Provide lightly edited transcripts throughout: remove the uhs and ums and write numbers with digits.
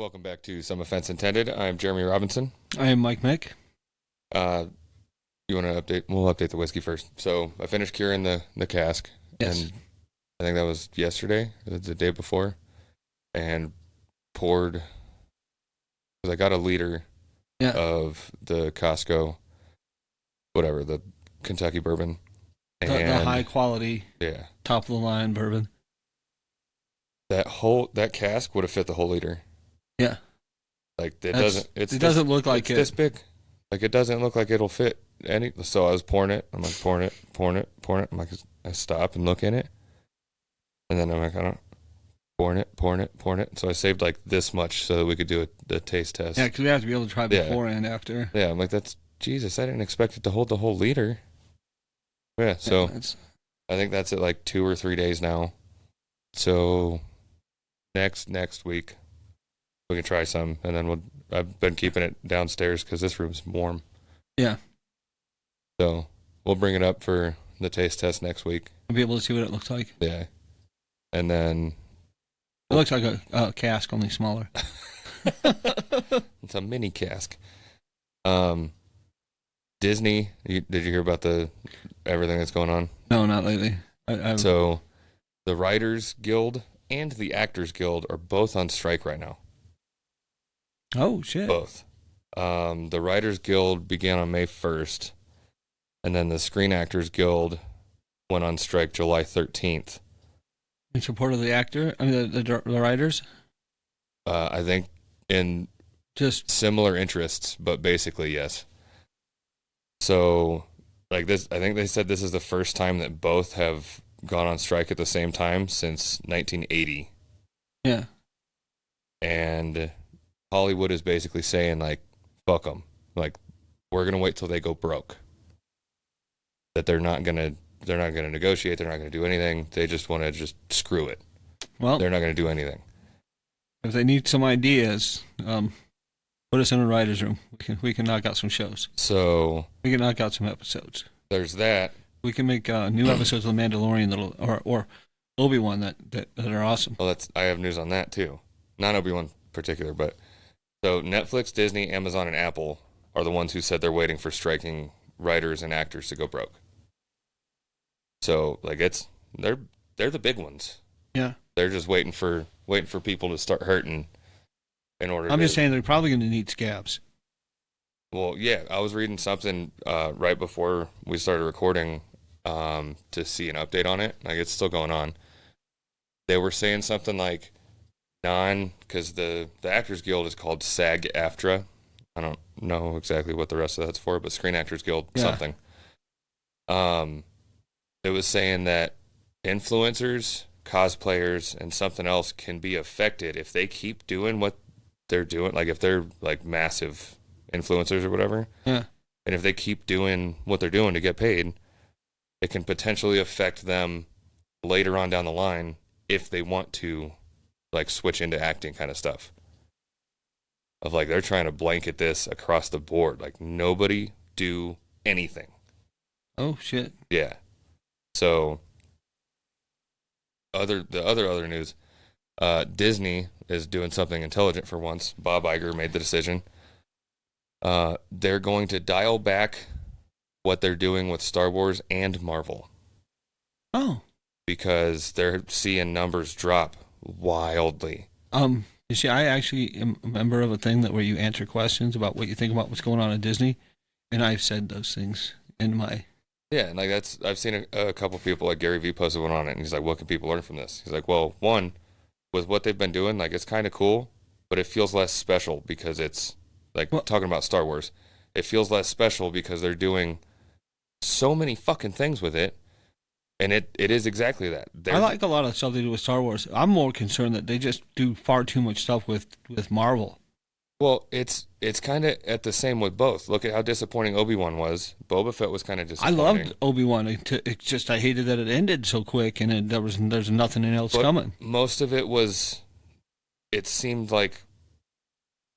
Welcome back to Some Offense Intended. I'm Jeremy Robinson. I am Mike Mick. You want to update? We'll update the whiskey first. So I finished curing the cask, Yes. and I think that was yesterday, the day before, and poured, because I got a liter Yeah. of the Costco, whatever, the Kentucky bourbon. The high quality, Yeah. top of the line bourbon. That cask would have fit the whole liter. Yeah. Like it It doesn't look like it's it. this big. Like it doesn't look like it'll fit any. So I was pouring it. I'm like pouring it. I'm like, I stop and look in it, and then I'm like, I don't pouring it. So I saved like this much so that we could do the taste test. Yeah, because we have to be able to try Yeah. before and after. Yeah, I'm like, that's Jesus. I didn't expect it to hold the whole liter. Yeah. So Yeah, I think that's at like 2 or 3 days now. So next week we can try some, and then I've been keeping it downstairs because this room's warm. Yeah. So we'll bring it up for the taste test next week. We'll be able to see what it looks like. Yeah. And then It looks like a cask, only smaller. it's a mini cask. Disney, did you hear about everything that's going on? No, not lately. So the Writers Guild and the Actors Guild are both on strike right now. Oh, shit. Both. The Writers Guild began on May 1st, and then the Screen Actors Guild went on strike July 13th. In support of the actor? I mean, the writers? I think in Just, similar interests, but basically, yes. So, like this, I think they said this is the first time that both have gone on strike at the same time since 1980. yeah. And Hollywood is basically saying, like, fuck them. Like, we're going to wait till they go broke. That they're not going to negotiate. They're not going to do anything. They just want to just screw it. Well, They're not going to do anything. if they need some ideas, put us in a writer's room. We can knock out some shows. So We can knock out some episodes. there's that. We can make new episodes of The Mandalorian or Obi-Wan that are awesome. Well, I have news on that too. Not Obi-Wan in particular, but so Netflix, Disney, Amazon, and Apple are the ones who said they're waiting for striking writers and actors to go broke. So like they're the big ones. Yeah. They're just waiting for people to start hurting in order. I'm just saying they're probably going to need scabs. Well, yeah, I was reading something right before we started recording to see an update on it. Like it's still going on. They were saying something like because the Actors Guild is called SAG-AFTRA. I don't know exactly what the rest of that's for, but Screen Actors Guild something. It was saying that influencers, cosplayers, and something else can be affected if they keep doing what they're doing. Like if they're like massive influencers or whatever. Yeah. And if they keep doing what they're doing to get paid, it can potentially affect them later on down the line if they want to like switch into acting kind of stuff. Of like they're trying to blanket this across the board. Like nobody do anything. Oh, shit. Yeah. So the other news, Disney is doing something intelligent for once. Bob Iger made the decision. They're going to dial back what they're doing with Star Wars and Marvel. Oh. Because they're seeing numbers drop wildly. You see, I actually am a member of a thing where you answer questions about what you think about what's going on at Disney, and I've said those things in my... Yeah, and like I've seen a couple people, like Gary Vee posted one on it, and he's like, what can people learn from this? He's like, well, one, with what they've been doing, like it's kind of cool, but it feels less special because it's like talking about Star Wars. It feels less special because they're doing so many fucking things with it, and it is exactly that. I like a lot of stuff they do with Star Wars. I'm more concerned that they just do far too much stuff with Marvel. Well, it's kind of at the same with both. Look at how disappointing Obi-Wan was. Boba Fett was kind of I disappointing. loved Obi-Wan. It's just I hated that it ended so quick and there's nothing else coming. Most of it was, it seemed like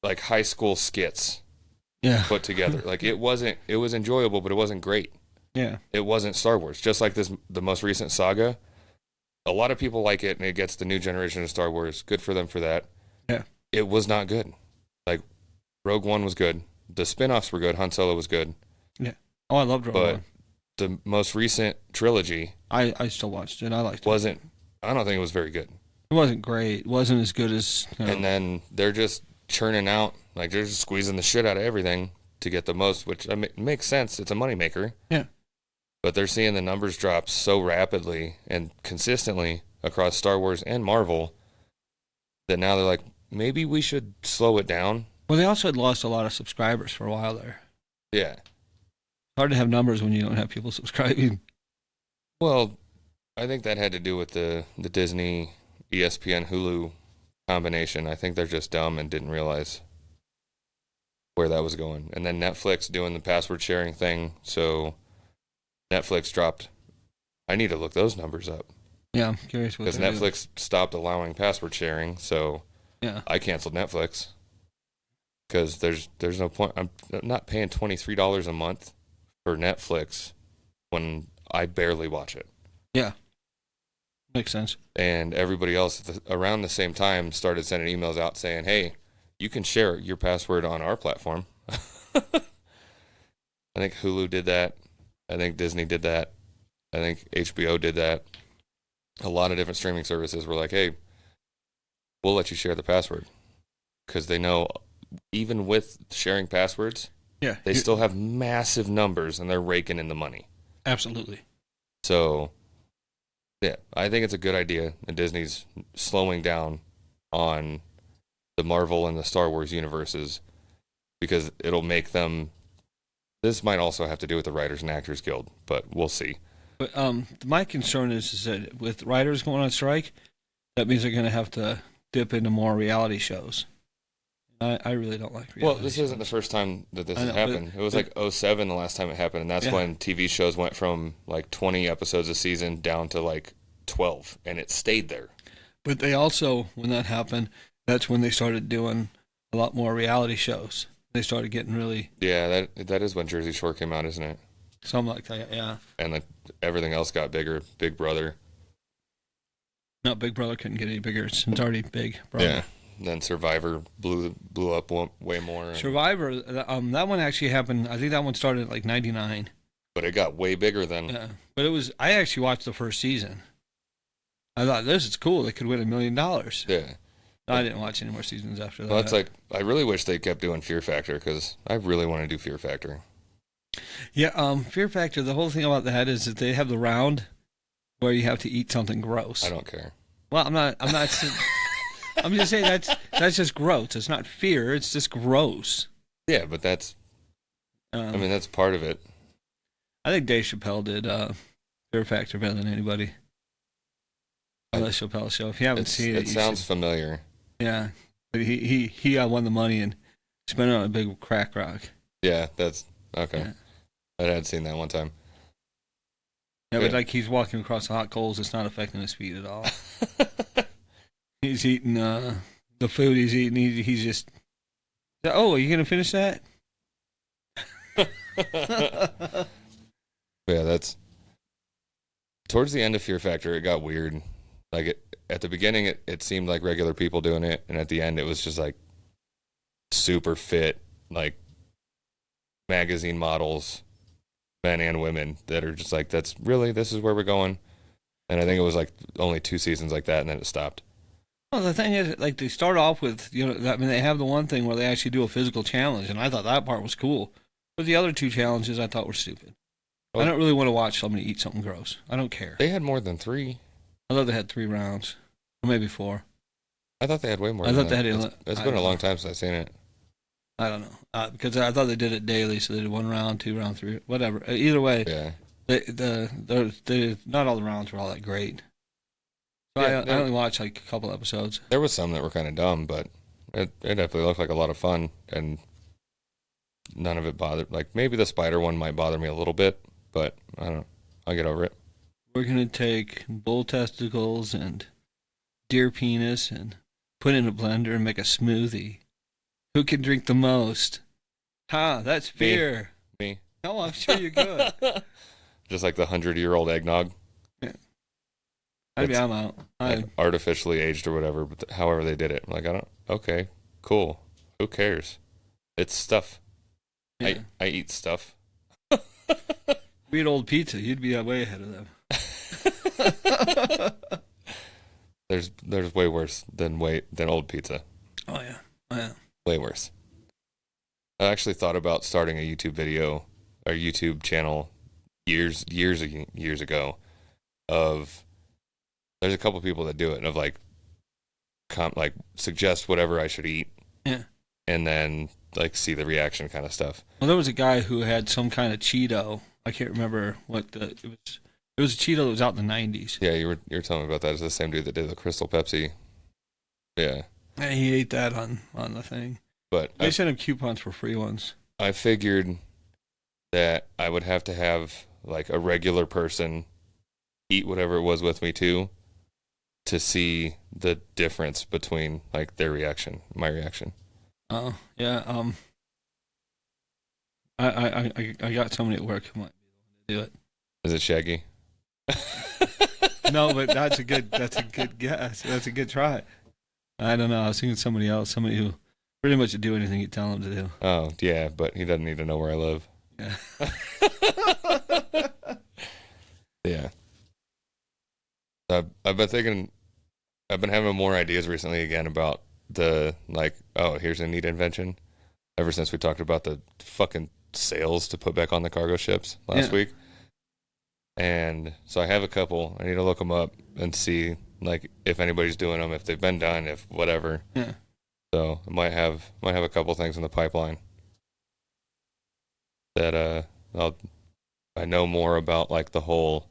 high school skits put together. Like it was enjoyable, but it wasn't great. Yeah. It wasn't Star Wars. Just like the most recent saga. A lot of people like it, and it gets the new generation of Star Wars. Good for them for that. Yeah. it was not good. Like Rogue One was good. The spin-offs were good. Han Solo was good. Yeah. Oh, I loved Rogue But One. the most recent trilogy I still watched it. I liked it. wasn't. I don't think it was very good. It wasn't great. It wasn't as good as. And then they're just churning out, like they're just squeezing the shit out of everything to get the most, which makes sense. It's a moneymaker. Yeah. But they're seeing the numbers drop so rapidly and consistently across Star Wars and Marvel that now they're like, maybe we should slow it down. Well, they also had lost a lot of subscribers for a while there. Yeah. Hard to have numbers when you don't have people subscribing. Well, I think that had to do with the Disney, ESPN, Hulu combination. I think they're just dumb and didn't realize where that was going. And then Netflix doing the password sharing thing. So Netflix dropped. I need to look those numbers up. Yeah, I'm curious what because Netflix stopped allowing password sharing. So yeah, I canceled Netflix because there's no point. I'm not paying $23 a month for Netflix when I barely watch it. Yeah, makes sense. And everybody else around the same time started sending emails out saying, hey, you can share your password on our platform. I think Hulu did that. I think Disney did that. I think HBO did that. A lot of different streaming services were like, hey, we'll let you share the password. Because they know even with sharing passwords, yeah, they still have massive numbers and they're raking in the money. Absolutely. So, yeah, I think it's a good idea. And Disney's slowing down on the Marvel and the Star Wars universes because it'll make them. This might also have to do with the Writers and Actors Guild, but we'll see. But my concern is that with writers going on strike, that means they're going to have to dip into more reality shows. I really don't like reality Well, this shows. isn't the first time that this I has know, happened. but- It was like 2007 the last time it happened, and that's Yeah. when TV shows went from like 20 episodes a season down to like 12, and it stayed there. But they also, when that happened, that's when they started doing a lot more reality shows. They started getting really Yeah, that is when Jersey Shore came out, isn't it? something like that. Yeah. And then everything else got bigger. Big Brother. No, Big Brother couldn't get any bigger. It's already Big Brother. Yeah. Then Survivor blew up way more. And, Survivor, that one actually happened. I think that one started at like 99. but it got way bigger than. Yeah. But it was, I actually watched the first season. I thought, this is cool. They could win $1 million. Yeah. No, I didn't watch any more seasons after that. Well, it's like, I really wish they kept doing Fear Factor because I really want to do Fear Factor. Yeah, Fear Factor, the whole thing about that is that they have the round where you have to eat something gross. I don't care. Well, I'm not I'm just saying that's just gross. It's not fear, it's just gross. Yeah, but that's, I I mean, that's part of it. I think Dave Chappelle did Fear Factor better than anybody. On the Chappelle show. If you haven't seen it, It you sounds should. familiar. Yeah. But he won the money and spent it on a big crack rock. Yeah, that's okay. Yeah. I had seen that one time. Yeah, Good. but like he's walking across hot coals, it's not affecting his feet at all. He's eating the food he's eating. He's just, oh, are you gonna finish that? Yeah, that's towards the end of Fear Factor. It got weird. Like at the beginning, it seemed like regular people doing it, and at the end, it was just like super fit, like magazine models, men and women that are just like, that's really, this is where we're going. And I think it was like only 2 seasons like that, and then it stopped. Well, the thing is, like they start off with, I mean, they have the one thing where they actually do a physical challenge, and I thought that part was cool. But the other 2 challenges I thought were stupid. Well, I don't really want to watch somebody eat something gross. I don't care. They had more than 3. I thought they had 3 rounds, or maybe 4. I thought they had way more. I than thought they that. had. It's I been a don't long know. time since I've seen it. I don't know because I thought they did it daily, so they did 1 round, 2 round, 3, whatever. Either way, Yeah. they not all the rounds were all that great. So Yeah, I only watched like a couple episodes. There was some that were kind of dumb, but it definitely looked like a lot of fun, and none of it bothered. Like maybe the spider one might bother me a little bit, but I don't know. I'll get over it. We're gonna take bull testicles and deer penis and put it in a blender and make a smoothie. Who can drink the most? That's fear. Me. No, I'm sure you're good. Just like the 100-year-old eggnog, I'm out. like artificially aged or whatever. But however they did it, like I don't. Okay, cool. Who cares? It's stuff. Yeah. I eat stuff. We eat old pizza. You'd be way ahead of them. There's way worse than old pizza. Oh yeah. Oh yeah. Way worse. I actually thought about starting a YouTube video or YouTube channel years ago. Of there's a couple people that do it, and of like suggest whatever I should eat. Yeah. And then like see the reaction kind of stuff. Well, there was a guy who had some kind of Cheeto. I can't remember what it was. It was a Cheeto that was out in the 90s. Yeah, you were telling me about that. It's the same dude that did the Crystal Pepsi. Yeah. And he ate that on the thing. But they sent him coupons for free ones. I figured that I would have to have like a regular person eat whatever it was with me too, to see the difference between like their reaction, my reaction. Oh yeah. I got somebody at work who might be able to do it. Is it Shaggy? No, but that's a good guess. That's a good try. I don't know. I was thinking somebody else, somebody who pretty much would do anything you tell him to do. Oh yeah, but he doesn't need to know where I live. Yeah. Yeah. I've been having more ideas recently again about the like, oh, here's a neat invention. Ever since we talked about the fucking sails to put back on the cargo ships last week. And so I have a couple. I need to look them up and see like if anybody's doing them, if they've been done, if whatever. Yeah. So I might have a couple things in the pipeline that I know more about, like the whole,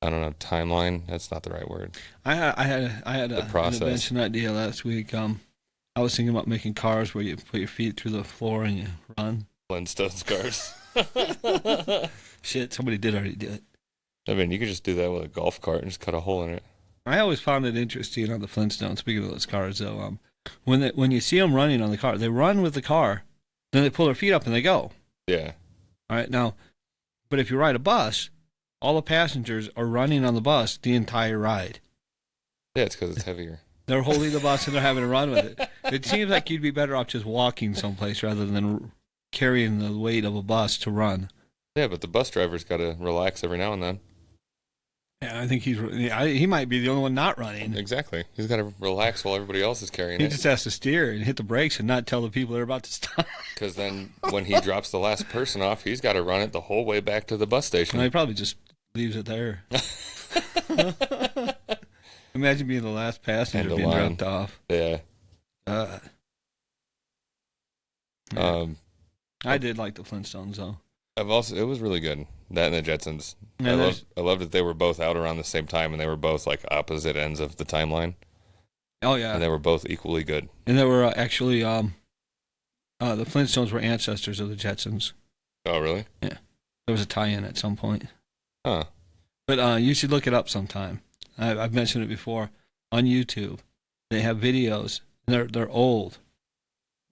I don't know, timeline. That's not the right word. I had an invention idea last week. I was thinking about making cars where you put your feet through the floor and you run. Flintstones cars. Shit, somebody did already do it. I mean, you could just do that with a golf cart and just cut a hole in it. I always found it interesting on the Flintstones. Speaking of those cars, though, when you see them running on the car, they run with the car, then they pull their feet up and they go. Yeah. All right, now, but if you ride a bus, all the passengers are running on the bus the entire ride. Yeah, it's because it's heavier. They're holding the bus and they're having to run with it. It seems like you'd be better off just walking someplace rather than carrying the weight of a bus to run. Yeah, but the bus driver's got to relax every now and then. Yeah, I think he might be the only one not running. Exactly. He's got to relax while everybody else is carrying it. He just has to steer and hit the brakes and not tell the people they're about to stop. Because then when he drops the last person off, he's got to run it the whole way back to the bus station. No, he probably just leaves it there. Imagine being the last passenger being dropped off. Yeah. I did like the Flintstones, though. It was really good. That and the Jetsons. Yeah, I loved that they were both out around the same time, and they were both like opposite ends of the timeline. Oh yeah, and they were both equally good. And they were actually the Flintstones were ancestors of the Jetsons. Oh really? Yeah, there was a tie-in at some point. Huh. But you should look it up sometime. I've mentioned it before on YouTube. They have videos. And they're old,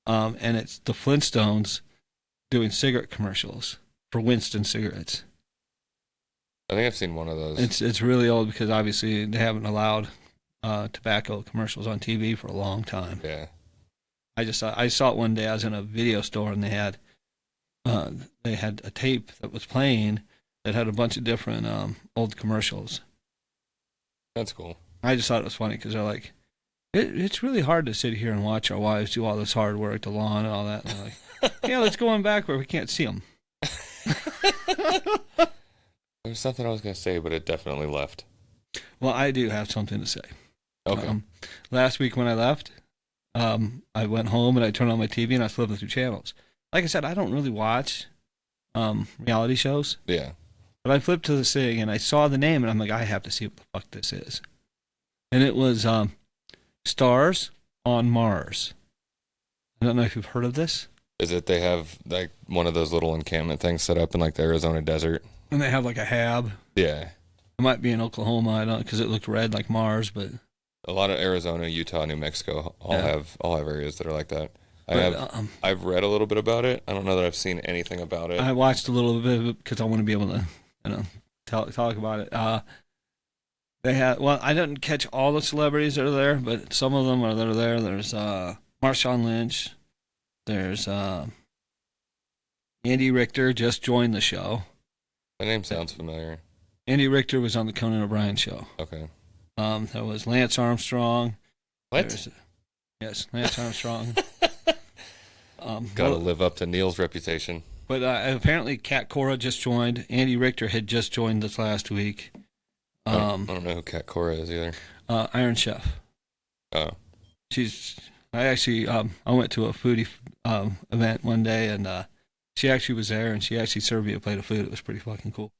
and it's the Flintstones doing cigarette commercials for Winston cigarettes. I think I've seen one of those. It's really old because obviously they haven't allowed tobacco commercials on TV for a long time. Yeah. I saw it one day. I was in a video store and they had a tape that was playing that had a bunch of different old commercials. That's cool. I just thought it was funny because they're like, it's really hard to sit here and watch our wives do all this hard work, the lawn and all that. And they're like, yeah, let's go on back where we can't see them. There's something I was going to say, but it definitely left. Well, I do have something to say. Okay. Last week when I left, I went home and I turned on my TV and I was flipping through channels. Like I said, I don't really watch reality shows. Yeah. But I flipped to this thing and I saw the name and I'm like, I have to see what the fuck this is. And it was Stars on Mars. I don't know if you've heard of this. Is it they have like one of those little encampment things set up in like the Arizona desert? And they have like a hab. Yeah. It might be in Oklahoma, I don't, because it looked red like Mars, but a lot of Arizona, Utah, New Mexico all have areas that are like that. I've read a little bit about it. I don't know that I've seen anything about it. I watched a little bit of it because I want to be able to, talk about it. They had, well, I didn't catch all the celebrities that are there, but some of them are that are there. There's Marshawn Lynch. There's Andy Richter just joined the show. The name sounds familiar. Andy Richter was on the Conan O'Brien show. Okay. There was Lance Armstrong. What? Yes, Lance Armstrong. Got to live up to Neil's reputation. But apparently Kat Cora just joined. Andy Richter had just joined this last week. I don't know who Kat Cora is either. Iron Chef. Oh. I went to a foodie event one day, and she actually was there, and she actually served me a plate of food. It was pretty fucking cool.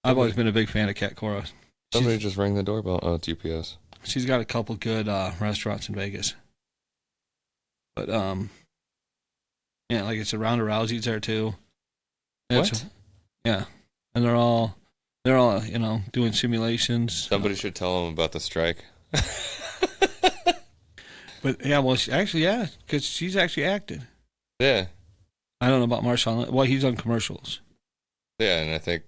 I've always been a big fan of Kat Cora. Somebody just rang the doorbell. Oh, it's UPS. She's got a couple good restaurants in Vegas. But yeah, like it's Ronda Rousey's there too. What? Yeah, and they're all doing simulations. Somebody should tell them about the strike. But yeah, well, because she's actually acted. Yeah. I don't know about Marshawn. Well, he's on commercials. Yeah, and I think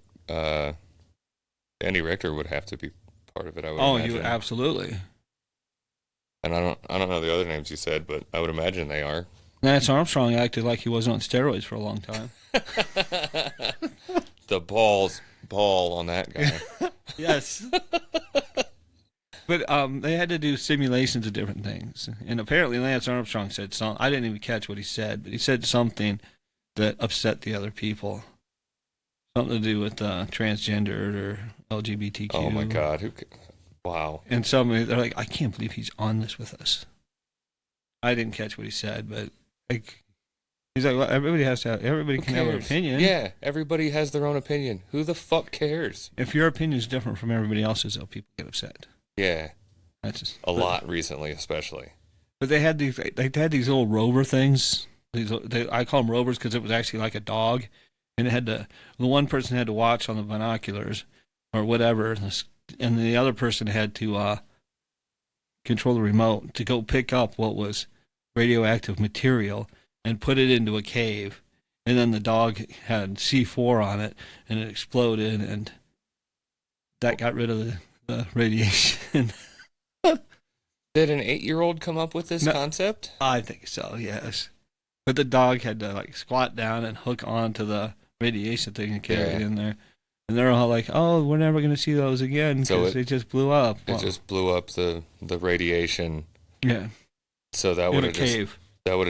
Andy Richter would have to be part of it. I would. Oh, imagine. you absolutely. And I don't know the other names you said, but I would imagine they are. Lance Armstrong acted like he wasn't on steroids for a long time. The ball on that guy. Yes. But they had to do simulations of different things, and apparently Lance Armstrong said something. I didn't even catch what he said, but he said something that upset the other people. Something to do with transgendered or LGBTQ. Oh my God! Wow. And they're like, I can't believe he's on this with us. I didn't catch what he said, but he's like, well, everybody can have an opinion. Yeah, everybody has their own opinion. Who the fuck cares? If your opinion is different from everybody else's, though, people get upset. Yeah, That's just a lot recently, especially. But they had these little rover things. I call them rovers because it was actually like a dog, and the one person had to watch on the binoculars or whatever, and the other person had to control the remote to go pick up what was radioactive material and put it into a cave. And then the dog had C4 on it, and it exploded, and that got rid of the radiation. Did an 8-year-old come up with this concept? I think so, yes. But the dog had to squat down and hook onto the radiation thing and carry it in there. And they're all like, "Oh, we're never going to see those again because it just blew up." It just blew up the radiation. Yeah. So that would have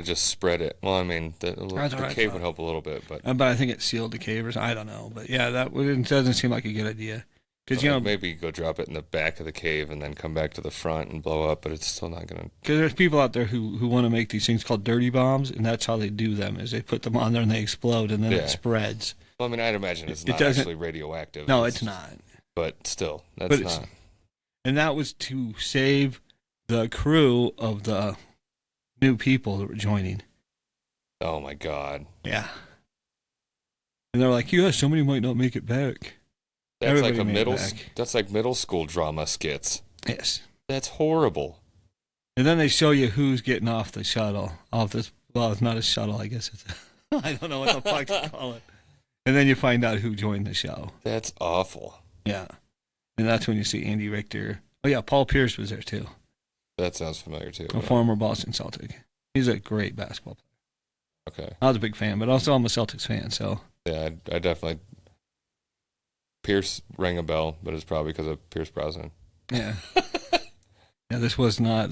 just spread it. Well, I mean, the cave would help a little bit, but I think it sealed the cave, or I don't know. But yeah, it doesn't seem like a good idea. Because maybe go drop it in the back of the cave and then come back to the front and blow up, but it's still not going to. Because there's people out there who want to make these things called dirty bombs, and that's how they do them: is they put them on there and they explode, and then it spreads. Well, I mean, I'd imagine it's not actually radioactive. No, it's not. But still, that's not. And that was to save the crew of the new people that were joining. Oh my God. Yeah. And they're like, "Yeah, somebody might not make it back." That's That's like middle school drama skits. Yes. That's horrible. And then they show you who's getting off the shuttle. Well, it's not a shuttle, I guess it's I don't know what the fuck to call it. And then you find out who joined the show. That's awful. Yeah. And that's when you see Andy Richter. Oh yeah, Paul Pierce was there too. That sounds familiar too. A former Boston Celtic. He's a great basketball player. Okay. I was a big fan, but also I'm a Celtics fan, so. Yeah, I definitely. Pierce rang a bell, but it's probably because of Pierce Brosnan. Yeah. Yeah, this was not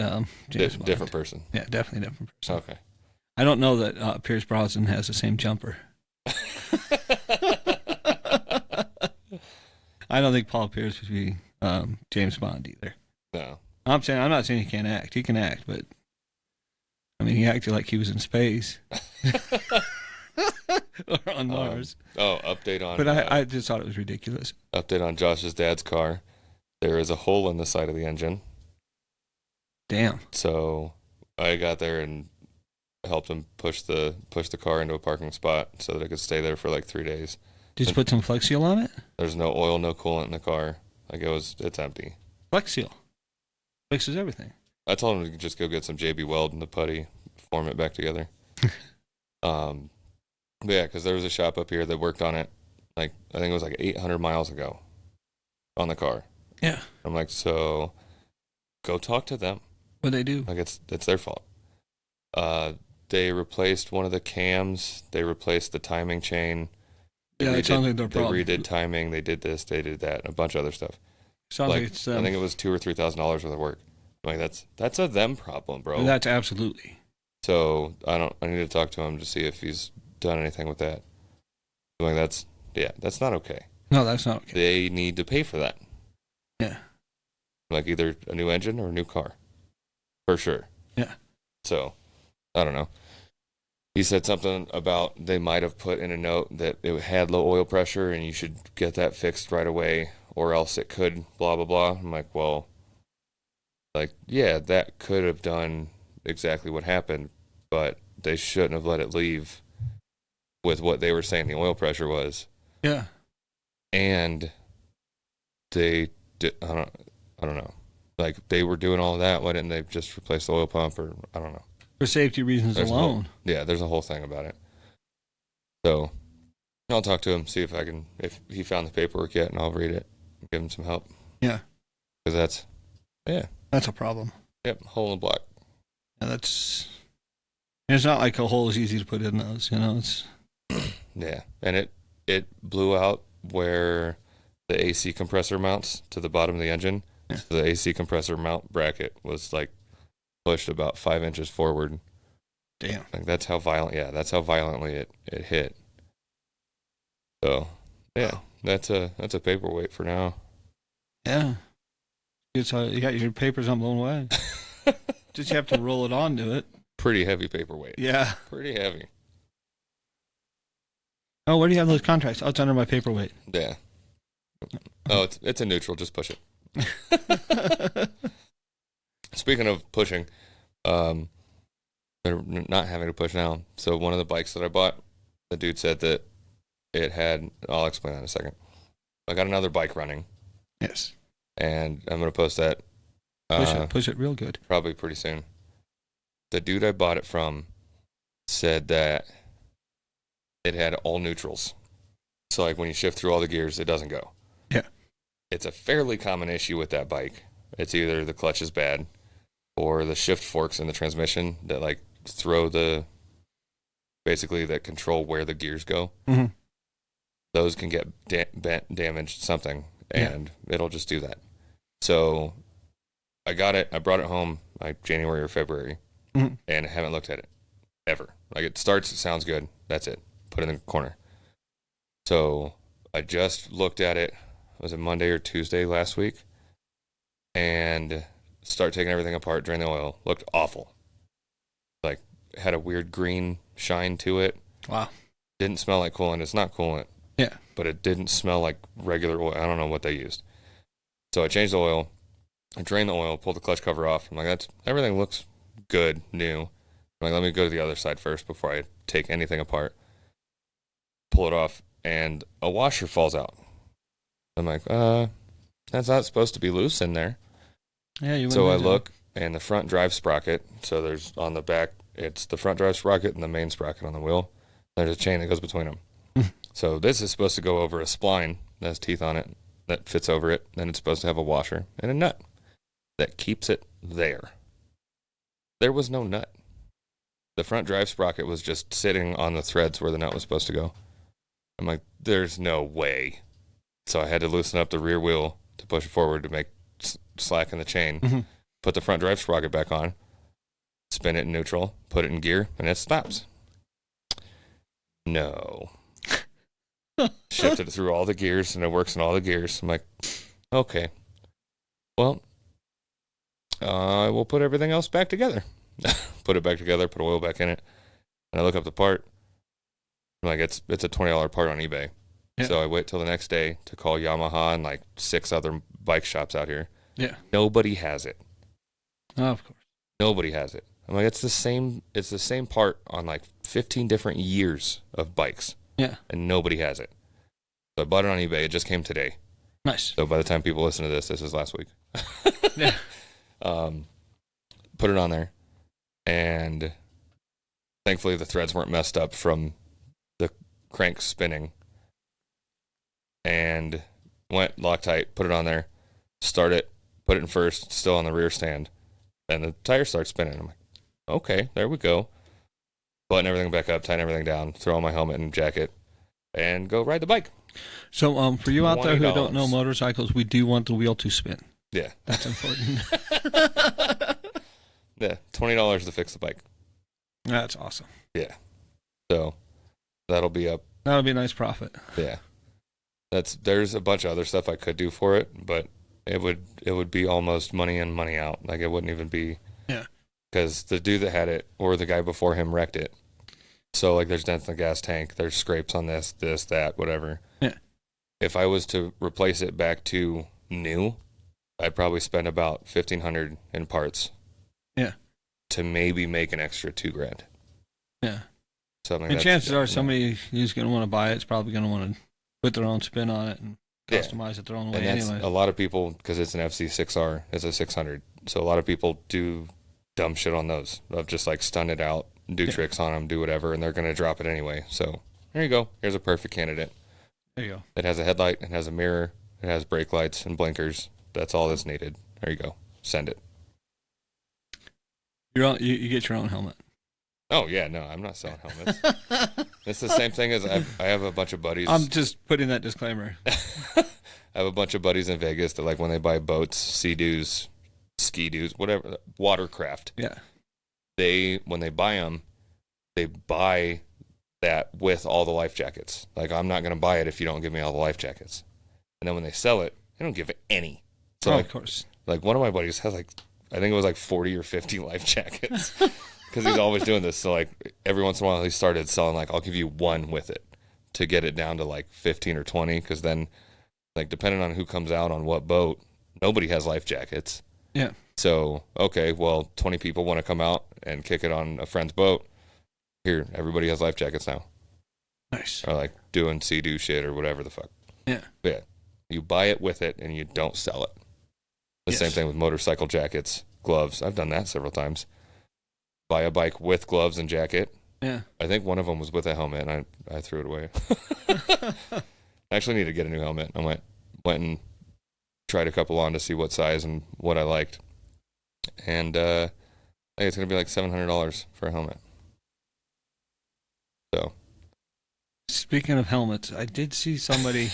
James Bond. Different person. Yeah, definitely different person. Okay. I don't know that Pierce Brosnan has the same jumper. I don't think Paul Pierce would be James Bond either. No. I'm not saying he can't act. He can act, but I mean, he acted like he was in space. Or on Mars. Update on. But I just thought it was ridiculous. Update on Josh's dad's car. There is a hole in the side of the engine. Damn. So I got there and helped him push the car into a parking spot so that it could stay there for like 3 days. Did you put some Flex Seal on it? There's no oil, no coolant in the car. It's empty. Flex Seal fixes everything. I told him to just go get some JB Weld and the putty, form it back together. But yeah, because there was a shop up here that worked on it, like I think it was like 800 miles ago, on the car, Yeah. I'm like, so go talk to them. What they do? Like it's their fault. They replaced one of the cams. They replaced the timing chain. Yeah, it sounds like their problem. They redid timing. They did this. They did that. And a bunch of other stuff. Sounds like it's I think it was $2,000 or $3,000 worth of work. I'm like that's a them problem, bro. That's absolutely. So I need to talk to him to see if he's done anything with that. I'm like that's not okay. No, that's not okay. They need to pay for that. Yeah. Like either a new engine or a new car, for sure. Yeah. So I don't know. He said something about they might have put in a note that it had low oil pressure and you should get that fixed right away or else it could blah, blah, blah. I'm like, well, like, yeah, that could have done exactly what happened, but they shouldn't have let it leave with what they were saying the oil pressure was. Yeah. And they did, I don't know. Like, they were doing all that. Why didn't they just replace the oil pump or, I don't know. For safety reasons alone. There's a whole thing about it. So I'll talk to him, see if he found the paperwork yet, and I'll read it and give him some help. Yeah. Because that's a problem. Yep, hole in the block. Yeah, it's not like a hole is easy to put in those, it's. Yeah, and it blew out where the AC compressor mounts to the bottom of the engine. Yeah. So the AC compressor mount bracket was like pushed about 5 inches forward. Damn. Like that's how violently it hit. So yeah, that's a paperweight for now. Yeah. So you got your papers on blown away. Just you have to roll it onto it. Pretty heavy paperweight. Yeah. Pretty heavy. Oh, where do you have those contracts? Oh, it's under my paperweight. Yeah. Oh, it's a neutral. Just push it. Speaking of pushing, they're not having to push now. So one of the bikes that I bought, the dude said that it had. I'll explain that in a second. I got another bike running. Yes. And I'm gonna post that. Push it real good. Probably pretty soon. The dude I bought it from said that it had all neutrals. So like when you shift through all the gears, it doesn't go. Yeah. It's a fairly common issue with that bike. It's either the clutch is bad or the shift forks in the transmission that like throw basically that control where the gears go. Mm-hmm. Those can get bent, damaged, something, and it'll just do that. So I got it. I brought it home like January or February, and I haven't looked at it ever. Like it starts, it sounds good. That's it. Put it in the corner. So I just looked at it. Was it Monday or Tuesday last week? And start taking everything apart, drain the oil. Looked awful. Like had a weird green shine to it. Wow. Didn't smell like coolant. It's not coolant. Yeah. But it didn't smell like regular oil. I don't know what they used. So I changed the oil. I drained the oil, pulled the clutch cover off. I'm like, everything looks good, new. I'm like, let me go to the other side first before I take anything apart. Pull it off, and a washer falls out. I'm like, that's not supposed to be loose in there. Yeah, so I look, and the front drive sprocket, so there's on the back, it's the front drive sprocket and the main sprocket on the wheel. There's a chain that goes between them. So this is supposed to go over a spline that has teeth on it that fits over it. Then it's supposed to have a washer and a nut that keeps it there. There was no nut. The front drive sprocket was just sitting on the threads where the nut was supposed to go. I'm like, there's no way. So I had to loosen up the rear wheel to push it forward to make slack in the chain. Put the front drive sprocket back on, spin it in neutral, put it in gear, and it stops. No. Shifted it through all the gears, and it works in all the gears. I'm like, okay. Well, I will put everything else back together. Put it back together, put oil back in it. And I look up the part. I'm like, it's a $20 part on eBay. Yeah. So I wait till the next day to call Yamaha and like 6 other bike shops out here. Yeah. Nobody has it. Oh, of course. Nobody has it. I'm like, it's the same part on like 15 different years of bikes. Yeah. And nobody has it. So I bought it on eBay. It just came today. Nice. So by the time people listen to this is last week. Yeah. Put it on there. And thankfully the threads weren't messed up from the crank spinning. And went Loctite, put it on there, start it, put it in first, still on the rear stand, and the tire starts spinning. I'm like, okay, there we go. Button everything back up, tighten everything down, throw on my helmet and jacket, and go ride the bike. So, for you out there who don't know $20. motorcycles, we do want the wheel to spin. Yeah. That's important. Yeah, $20 to fix the bike. That's awesome. Yeah. So that'll be up. That'll be a nice profit. Yeah. There's a bunch of other stuff I could do for it, but it would be almost money in, money out. Like it wouldn't even be. Yeah. Because the dude that had it or the guy before him wrecked it. So like there's dents in the gas tank, there's scrapes on this, that, whatever. Yeah. If I was to replace it back to new, I'd probably spend about $1,500 in parts. Yeah. To maybe make an extra $2,000. Yeah. Something. And chances are somebody who's going to want to buy it's probably going to want to put their own spin on it and customize it their own way and that's anyway. a lot of people, because it's an FC6R, it's a 600. So a lot of people do dumb shit on those of just like stun it out, do tricks on them, do whatever, and they're going to drop it anyway. So there you go. Here's a perfect candidate. There you go. It has a headlight, it has a mirror, it has brake lights and blinkers. That's all that's needed. There you go. Send it. You get your own helmet. Oh yeah, no, I'm not selling helmets. It's the same thing as I have a bunch of buddies. I'm just putting that disclaimer. I have a bunch of buddies in Vegas that like when they buy boats, Sea-Doos, Ski-Doos, whatever, watercraft. Yeah. When they buy them, they buy that with all the life jackets. Like I'm not going to buy it if you don't give me all the life jackets. And then when they sell it, they don't give it any. So of like, course. Like one of my buddies has like, I think it was like 40 or 50 life jackets because he's always doing this. So like every once in a while he started selling like, I'll give you one with it to get it down to like 15 or 20. Cause then like depending on who comes out on what boat, nobody has life jackets. Yeah. So, okay, well, 20 people want to come out and kick it on a friend's boat. Here, everybody has life jackets now. Nice. Or like doing Sea-Doo shit or whatever the fuck. Yeah. Yeah. You buy it with it and you don't sell it. The same thing with motorcycle jackets, gloves. I've done that several times. Buy a bike with gloves and jacket. Yeah. I think one of them was with a helmet and I threw it away. I actually need to get a new helmet. I went and tried a couple on to see what size and what I liked. And I think it's going to be like $700 for a helmet. So. Speaking of helmets, I did see somebody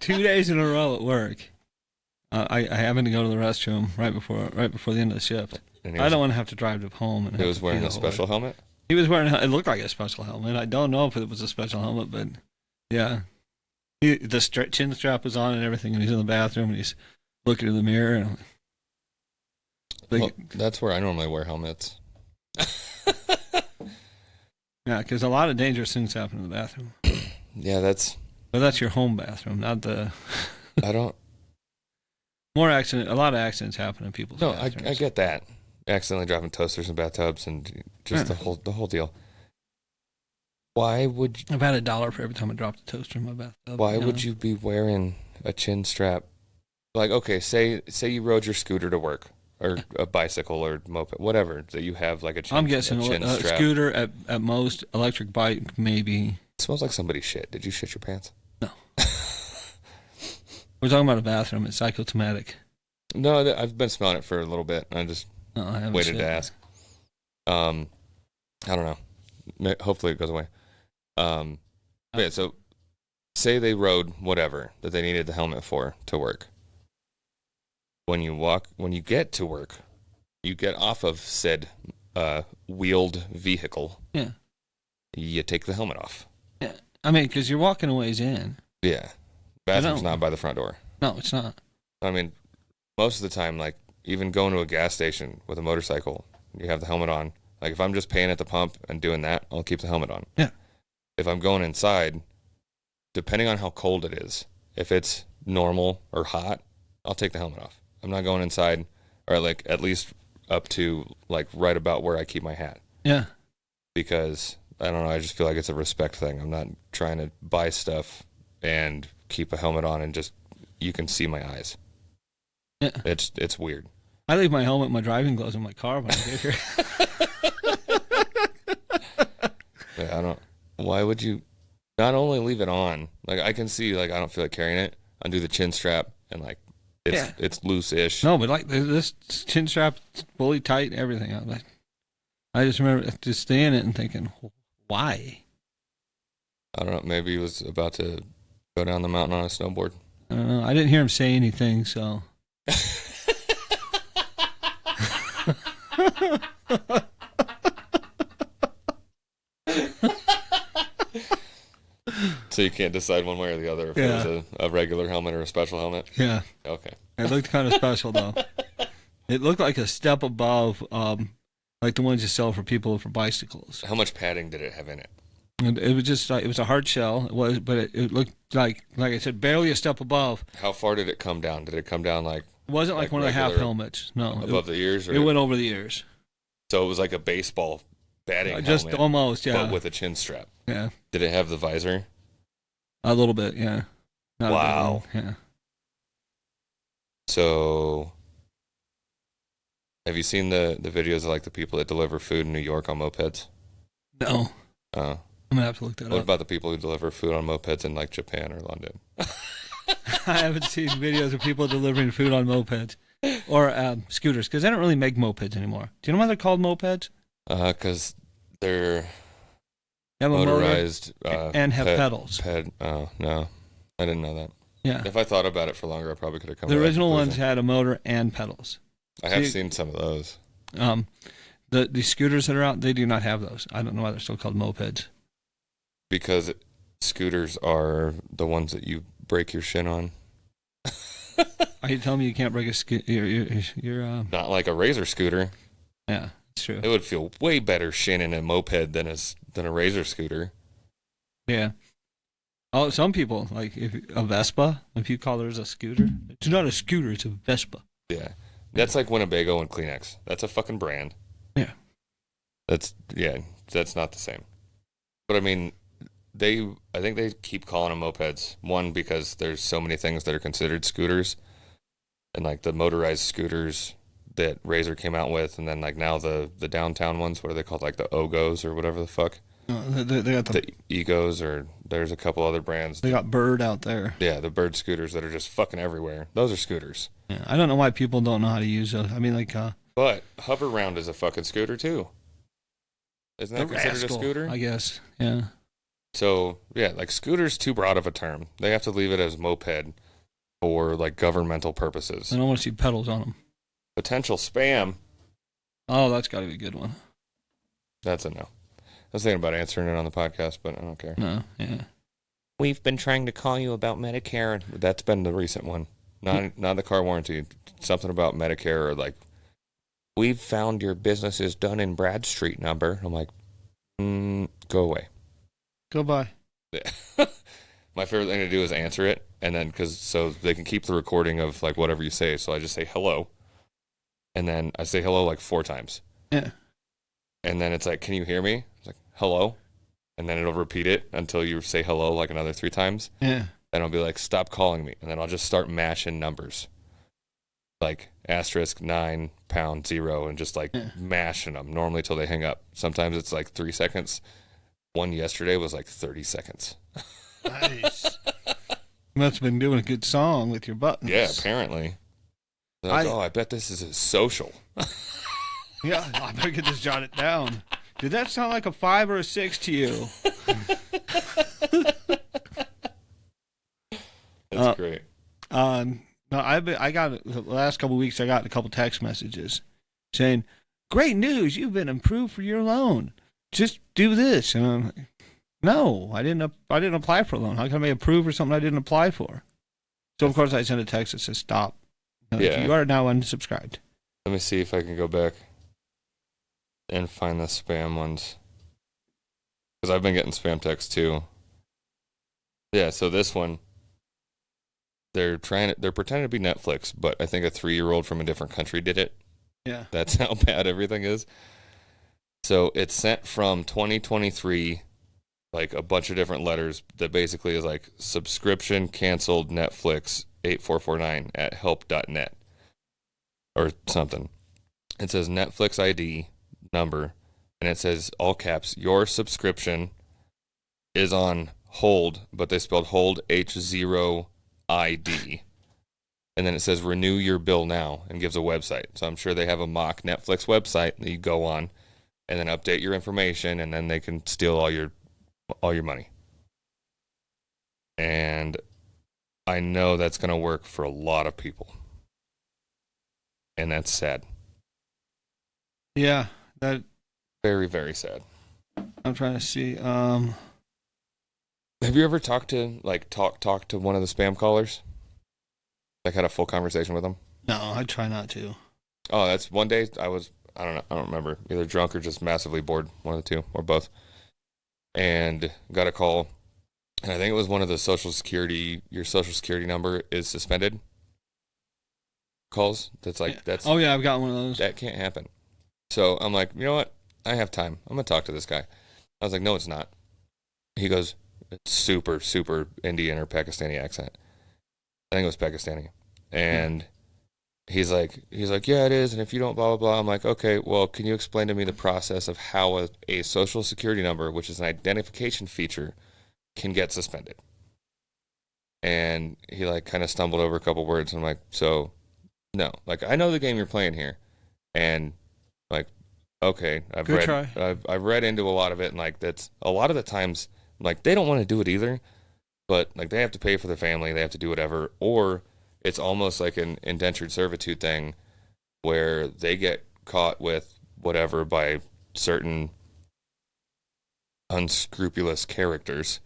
2 days in a row at work. I happened to go to the restroom right before the end of the shift. I don't want to have to drive to home. And he was wearing a special helmet? He was wearing, it looked like a special helmet. I don't know if it was a special helmet, but yeah. The chin strap was on and everything, and he's in the bathroom, and he's looking in the mirror. And well, that's where I normally wear helmets. Yeah, because a lot of dangerous things happen in the bathroom. Yeah, But that's your home bathroom, not the... I don't... A lot of accidents happen in people's bathrooms. I get that. Accidentally dropping toasters in bathtubs and just the whole deal. Why would you... I've had $1 for every time I dropped a toaster in my bathtub. Why would you be wearing a chin strap? Like, okay, say you rode your scooter to work, or a bicycle or moped, whatever, that you have like a chin, I'm guessing a strap. Scooter at most, electric bike maybe. It smells like somebody's shit. Did you shit your pants? No. We're talking about a bathroom. It's psychotomatic. No, I've been smelling it for a little bit. I just I waited to ask. I don't know. Hopefully it goes away. Yeah, so say they rode whatever that they needed the helmet for to work. When you get to work, you get off of said wheeled vehicle. Yeah. You take the helmet off. Yeah. I mean, because you're walking a ways in. Yeah. Bathroom's not by the front door. No, it's not. I mean, most of the time, like, even going to a gas station with a motorcycle, you have the helmet on. Like, if I'm just paying at the pump and doing that, I'll keep the helmet on. Yeah. If I'm going inside, depending on how cold it is, if it's normal or hot, I'll take the helmet off. I'm not going inside, or, like, at least up to, like, right about where I keep my hat. Yeah. Because, I don't know, I just feel like it's a respect thing. I'm not trying to buy stuff and keep a helmet on and just, you can see my eyes. Yeah. It's weird. I leave my helmet and my driving gloves in my car when I get here. Yeah, why would you not only leave it on, like I can see, like I don't feel like carrying it, undo the chin strap and like It's loose-ish. No, but like this chin strap, fully tight, everything. I just remember just staying it and thinking, why? I don't know. Maybe he was about to go down the mountain on a snowboard. I don't know. I didn't hear him say anything, so. So you can't decide one way or the other if it was a regular helmet or a special helmet? Yeah. Okay. It looked kind of special, though. It looked like a step above, like the ones you sell for people for bicycles. How much padding did it have in it? And it was just like, it was a hard shell. It was, but it looked like I said, barely a step above. How far did it come down? Did it come down like? It wasn't like one of the half helmets. No. Above the ears? Or it went over the ears. So it was like a baseball batting Just helmet, almost, yeah. but with a chin strap. Yeah. Did it have the visor? A little bit, yeah. Not Wow. A big one, yeah. So, have you seen the videos of like the people that deliver food in New York on mopeds? No. I'm gonna have to look that What up. about the people who deliver food on mopeds in like Japan or London? I haven't seen videos of people delivering food on mopeds or scooters because they don't really make mopeds anymore. Do you know why they're called mopeds? Because they're They have a motorized motor and have pedals. Oh no, I didn't know that. Yeah. If I thought about it for longer, I probably could have come. The to that original ones conclusion. had a motor and pedals. I have seen some of those. The scooters that are out, they do not have those. I don't know why they're still called mopeds. Because scooters are the ones that you break your shin on. Are you telling me you can't break a scooter? Not like a Razor scooter. Yeah, it's true. It would feel way better shinning a moped than a Razor scooter. Yeah. Oh, some people like a Vespa. If you call hers a scooter, it's not a scooter; it's a Vespa. Yeah, that's like Winnebago and Kleenex. That's a fucking brand. Yeah. That's not the same. But I mean, I think they keep calling them mopeds. One, because there's so many things that are considered scooters, and like the motorized scooters that Razor came out with, and then like now the downtown ones. What are they called? Like the Ogos or whatever the fuck. They got The Egos, or there's a couple other brands. They got Bird out there. Yeah, the Bird scooters that are just fucking everywhere. Those are scooters. Yeah, I don't know why people don't know how to use those. I mean, like But Hoverround is a fucking scooter too. Isn't that considered a scooter? I guess. Yeah. So yeah, like scooter's too broad of a term. They have to leave it as moped for like governmental purposes. I don't want to see pedals on them. Potential spam. Oh, that's got to be a good one. That's a no. I was thinking about answering it on the podcast, but I don't care. No. Yeah. We've been trying to call you about Medicare. That's been the recent one. Not the car warranty. Something about Medicare, or like, we've found your business is done in Bradstreet number. I'm like, go away. Goodbye. Yeah. My favorite thing to do is answer it, and then so they can keep the recording of like whatever you say. So I just say hello, and then I say hello like 4 times. Yeah. And then it's like, can you hear me? It's like, hello, and then it'll repeat it until you say hello like another 3 times. Yeah. And I'll be like, stop calling me, and then I'll just start mashing numbers, like *9 pound 0, and just like mashing them normally till they hang up. Sometimes it's like 3 seconds. One yesterday was like 30 seconds. Nice. You must have been doing a good song with your buttons. Yeah, apparently. Like, I bet this is a social. Yeah, I better get this jotted down. Did that sound like a 5 or a 6 to you? That's great. No, I got the last couple of weeks. I got a couple text messages saying, "Great news! You've been approved for your loan. Just do this." And I'm like, "No, I didn't apply for a loan. How can I approve for something I didn't apply for?" So of course I sent a text that says, "Stop. Yeah. You are now unsubscribed." Let me see if I can go back and find the spam ones, because I've been getting spam texts too. Yeah, so this one, they're pretending to be Netflix, but I think a 3-year-old from a different country did it. Yeah. That's how bad everything is. So it's sent from 2023, like a bunch of different letters that basically is like subscription canceled Netflix 8449 at help.net or something. It says Netflix ID number, and it says all caps, your subscription is on hold, but they spelled hold H0ID. and then it says renew your bill now and gives a website. So I'm sure they have a mock Netflix website that you go on and then update your information, and then they can steal all your money. And I know that's going to work for a lot of people. And that's sad. Yeah, that Very, very sad. I'm trying to see. Have you ever talked to talk to one of the spam callers? Like had a full conversation with them? No, I try not to. Oh, that's one day I don't know, I don't remember, either drunk or just massively bored, one of the two, or both. And got a call, and I think it was one of the your social security number is suspended calls. That's like, that's, Oh yeah, I've got one of those. that can't happen. So I'm like, you know what? I have time. I'm going to talk to this guy. I was like, no, it's not. He goes, it's super, super Indian or Pakistani accent. I think it was Pakistani. And he's like, yeah, it is. And if you don't, blah, blah, blah. I'm like, okay, well, can you explain to me the process of how a social security number, which is an identification feature, can get suspended? And he like kind of stumbled over a couple words. I'm like, so no, like I know the game you're playing here. And like, okay, I've read into a lot of it, and like that's a lot of the times like they don't want to do it either, but like they have to pay for their family, they have to do whatever, or it's almost like an indentured servitude thing where they get caught with whatever by certain unscrupulous characters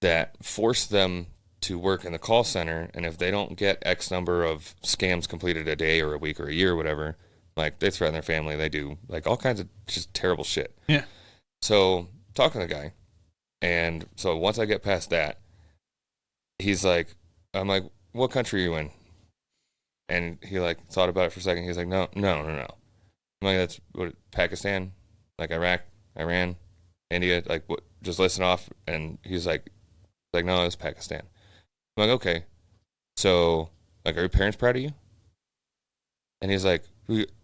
that force them to work in the call center, and if they don't get X number of scams completed a day or a week or a year or whatever, like they threaten their family, they do like all kinds of just terrible shit. Yeah. So talking to the guy, and so once I get past that, he's like, I'm like, what country are you in? And he like thought about it for a second. He's like, no. I'm like, that's what, Pakistan, like Iraq, Iran, India, like what? Just listen off. And he's like, no, it's Pakistan. I'm like, okay. So like, are your parents proud of you? And he's like,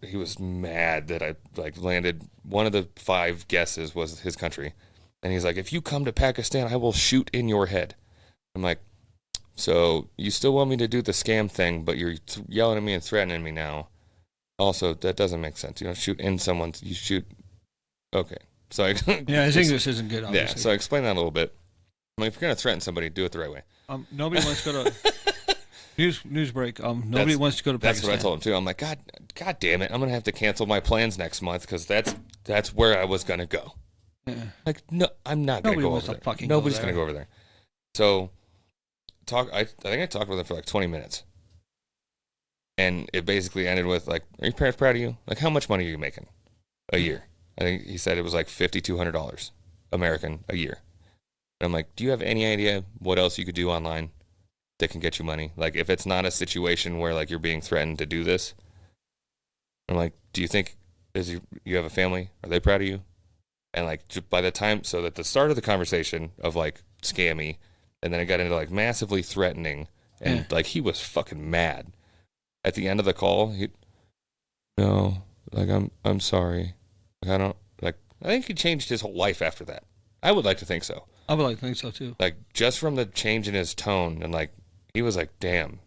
he was mad that I like landed one of the 5 guesses was his country. And he's like, if you come to Pakistan, I will shoot in your head. I'm like, so you still want me to do the scam thing, but you're yelling at me and threatening me now. Also, that doesn't make sense. You don't shoot in someone's, you shoot. Okay. So I, yeah, his English isn't good, obviously. Yeah, so I explained that a little bit. I'm like, if you're going to threaten somebody, do it the right way. Nobody wants to go to news break. Nobody wants to go to Pakistan. That's what I told him too. I'm like, God damn it! I'm gonna have to cancel my plans next month because that's where I was gonna go. Yeah. Like, no, I'm not gonna go over there. Nobody's gonna go over there. So, I think I talked with him for like 20 minutes, and it basically ended with like, "Are your parents proud of you? Like, how much money are you making a year?" I think he said it was like $5,200 American a year. And I'm like, do you have any idea what else you could do online that can get you money? Like, if it's not a situation where like you're being threatened to do this, I'm like, do you think you have a family? Are they proud of you? And like, by the time, so at the start of the conversation of like scammy, and then it got into like massively threatening, and like he was fucking mad. At the end of the call, no, like I'm sorry, like I don't like. I think he changed his whole life after that. I would like to think so. I would like to think so too. Like just from the change in his tone, and like he was like, "Damn,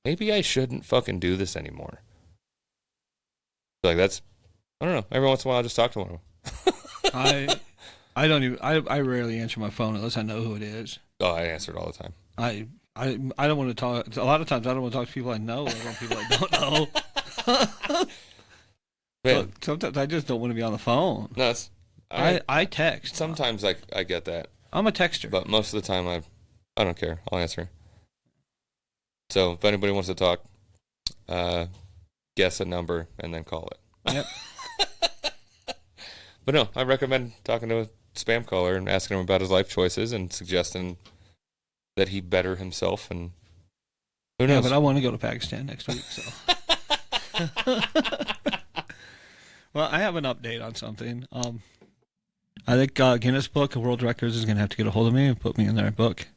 maybe I shouldn't fucking do this anymore." Like that's, I don't know. Every once in a while, I just talk to one of them. I don't even. I rarely answer my phone unless I know who it is. Oh, I answer it all the time. I don't want to talk. A lot of times, I don't want to talk to people I know. I want people I don't know. Man, sometimes I just don't want to be on the phone. No, I text. Sometimes I get that. I'm a texter. But most of the time I don't care. I'll answer. So if anybody wants to talk, guess a number and then call it. Yep. But no, I recommend talking to a spam caller and asking him about his life choices and suggesting that he better himself, and who knows? Yeah, but I want to go to Pakistan next week, so. Well, I have an update on something. I think Guinness Book of World Records is going to have to get a hold of me and put me in their book.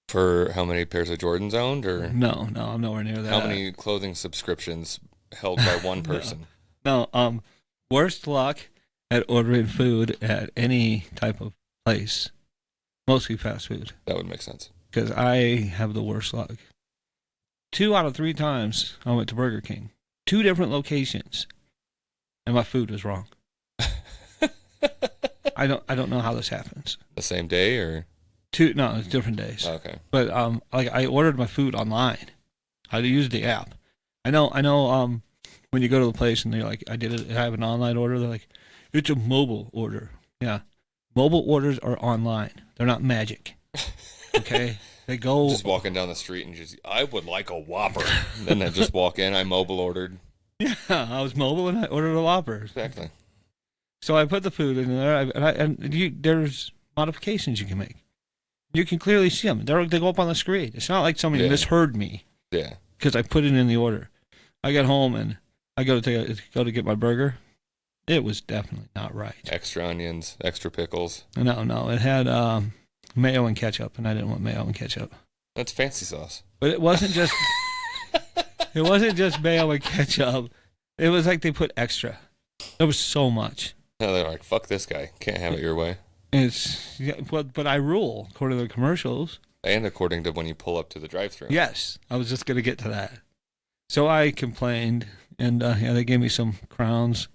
For how many pairs of Jordans owned, or no, I'm nowhere near that. How many clothing subscriptions held by one person? No, worst luck at ordering food at any type of place, mostly fast food. That would make sense. Because I have the worst luck. 2 out of 3 times I went to Burger King, 2 different locations, and my food was wrong. I don't know how this happens. The same day or? No, it's different days. Okay. But like I ordered my food online. I used the app. I know. When you go to the place and they're like, I have an online order. They're like, it's a mobile order. Yeah, mobile orders are online. They're not magic. Okay, they go. Just walking down the street and I would like a Whopper. And then they just walk in. I mobile ordered. Yeah, I was mobile and I ordered a Whopper. Exactly. So I put the food in there, there's modifications you can make. You can clearly see them. They go up on the screen. It's not like somebody misheard me. Yeah. Because I put it in the order. I get home and I go to get my burger. It was definitely not right. Extra onions, extra pickles. No. It had mayo and ketchup, and I didn't want mayo and ketchup. That's fancy sauce. But it wasn't just mayo and ketchup. It was like they put extra. There was so much. No, they're like, fuck this guy. Can't have it your way. But I rule according to the commercials. And according to when you pull up to the drive-thru. Yes, I was just going to get to that. So I complained, and they gave me some crowns.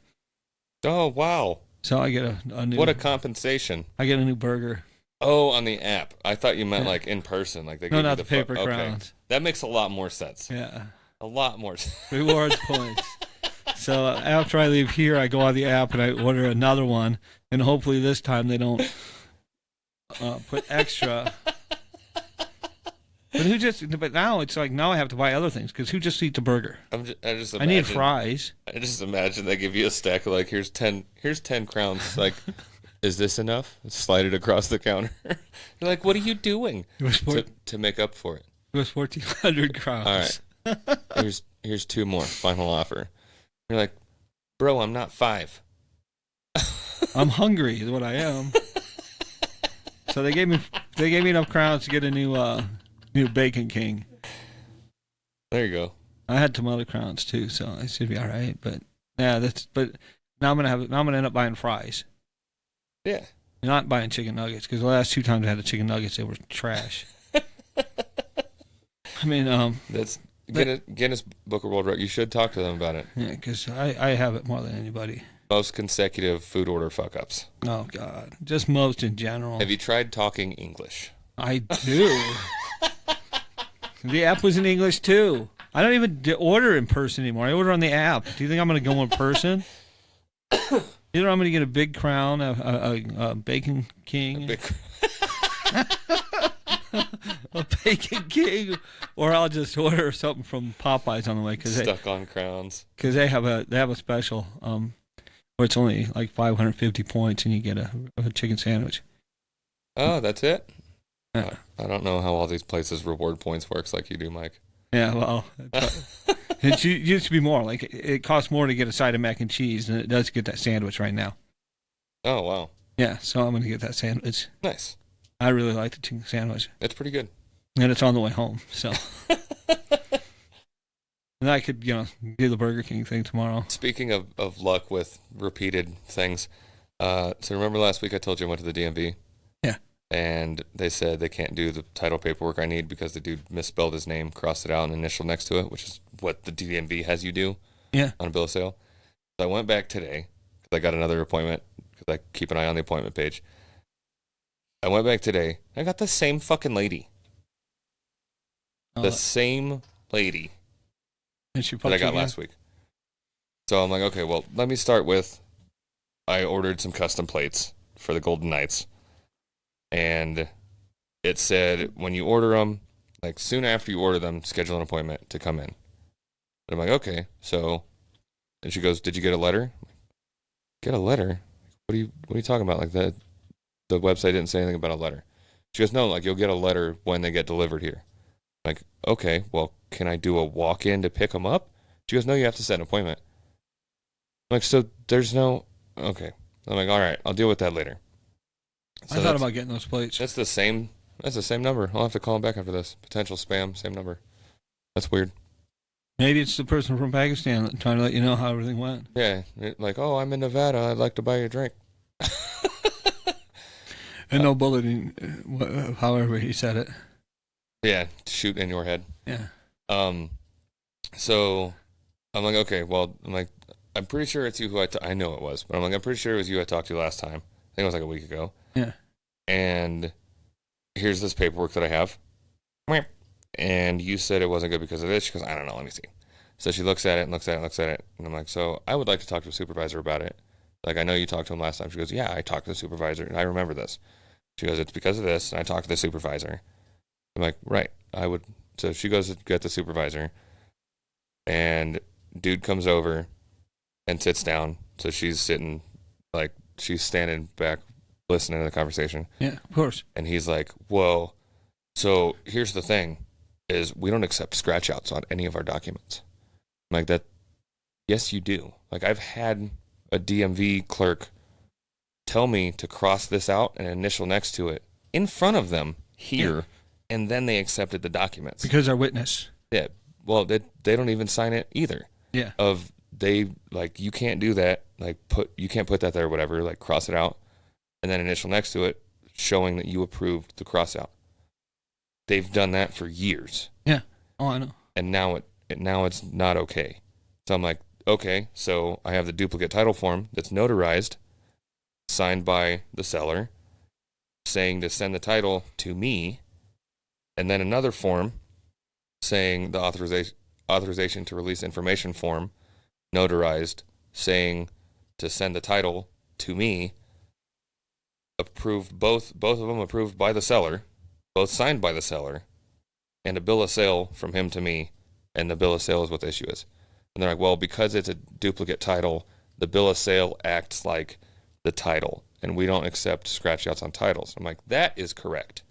Oh, wow. So I get a new... What a compensation. I get a new burger. Oh, on the app. I thought you meant like in person. Like they no, give not you the paper crowns. Okay. That makes a lot more sense. Yeah. A lot more sense. Rewards points. So after I leave here, I go on the app and I order another one, and hopefully this time they don't put extra. But now it's like now I have to buy other things because who just eats a burger? I need fries. I just imagine they give you a stack of like here's 10 crowns. Like, is this enough? Slide it across the counter. You're like, what are you doing? It was to make up for it. It was 1,400 crowns. All right. Here's 2 more. Final offer. You're like, bro, I'm not 5. I'm hungry is what I am. So they gave me enough crowns to get a new Bacon King. There you go. I had tomato crowns too, so it should be all right. But yeah, but now I'm gonna end up buying fries. Yeah. Not buying chicken nuggets because the last 2 times I had the chicken nuggets, they were trash. I mean, that's Guinness Book of World Records. You should talk to them about it. Yeah, because I have it more than anybody. Most consecutive food order fuck ups. Oh God, just most in general. Have you tried talking English? I do. The app was in English too. I don't even order in person anymore. I order on the app. Do you think I'm going to go in person? Either I'm going to get a big crown, a Bacon King, a Bacon King, or I'll just order something from Popeyes on the way because stuck on crowns. Because they have a special where it's only like 550 points and you get a chicken sandwich. Oh, that's it. Yeah. I don't know how all these places reward points works like you do, Mike. Yeah, well, it used to be more. Like it costs more to get a side of mac and cheese than it does to get that sandwich right now. Oh, wow. Yeah, so I'm going to get that sandwich. Nice. I really like the chicken sandwich. It's pretty good. And it's on the way home, so. And I could, do the Burger King thing tomorrow. Speaking of luck with repeated things, so remember last week I told you I went to the DMV? Yeah. And they said they can't do the title paperwork I need because the dude misspelled his name, crossed it out, and initial next to it, which is what the DMV has you do on a bill of sale. So I went back today because I got another appointment because I keep an eye on the appointment page. I went back today. I got the same fucking lady. The same lady that I got last week. So I'm like, okay, well, let me start with I ordered some custom plates for the Golden Knights. And it said when you order them, like soon after you order them, schedule an appointment to come in. And I'm like, okay. So, and she goes, "Did you get a letter?" Get a letter? What are you talking about? Like the website didn't say anything about a letter. She goes, "No, like you'll get a letter when they get delivered here." I'm like, okay, well, can I do a walk-in to pick them up? She goes, "No, you have to set an appointment." I'm like, so there's no, okay. I'm like, all right, I'll deal with that later. So I thought about getting those plates. That's the same number. I'll have to call him back after this. Potential spam, same number. That's weird. Maybe it's the person from Pakistan trying to let you know how everything went. Yeah, like, oh, I'm in Nevada. I'd like to buy you a drink. And no bulleting, however he said it. Yeah, shoot in your head. Yeah. So I'm like, okay, well, I'm like, I'm pretty sure it's you who I know it was, but I'm like, I'm pretty sure it was you I talked to last time. I think it was like a week ago. Yeah. And here's this paperwork that I have. And you said it wasn't good because of this. She goes, I don't know, let me see. So she looks at it and looks at it and looks at it. And I'm like, so I would like to talk to a supervisor about it. Like, I know you talked to him last time. She goes, yeah, I talked to the supervisor and I remember this. She goes, it's because of this. And I talked to the supervisor. I'm like, right, I would. So she goes to get the supervisor. And dude comes over and sits down. So she's sitting, like, she's standing back listening to the conversation. Yeah, of course. And he's like, whoa. So here's the thing is we don't accept scratch outs on any of our documents. I'm like that. Yes, you do. Like I've had a DMV clerk tell me to cross this out and initial next to it in front of them here. Yeah. And then they accepted the documents. Because our witness. Yeah. Well, they don't even sign it either. Yeah. They like, you can't do that. Like you can't put that there or whatever, like cross it out and then initial next to it showing that you approved the cross out. They've done that for years. Yeah. Oh, I know. And now it's not okay. So I'm like, okay, so I have the duplicate title form that's notarized, signed by the seller, saying to send the title to me, and then another form saying the authorization to release information form, notarized, saying to send the title to me, approved both of them approved by the seller, both signed by the seller, and a bill of sale from him to me, and the bill of sale is what the issue is. And they're like, well, because it's a duplicate title, the bill of sale acts like the title, and we don't accept scratch outs on titles. I'm like, that is correct.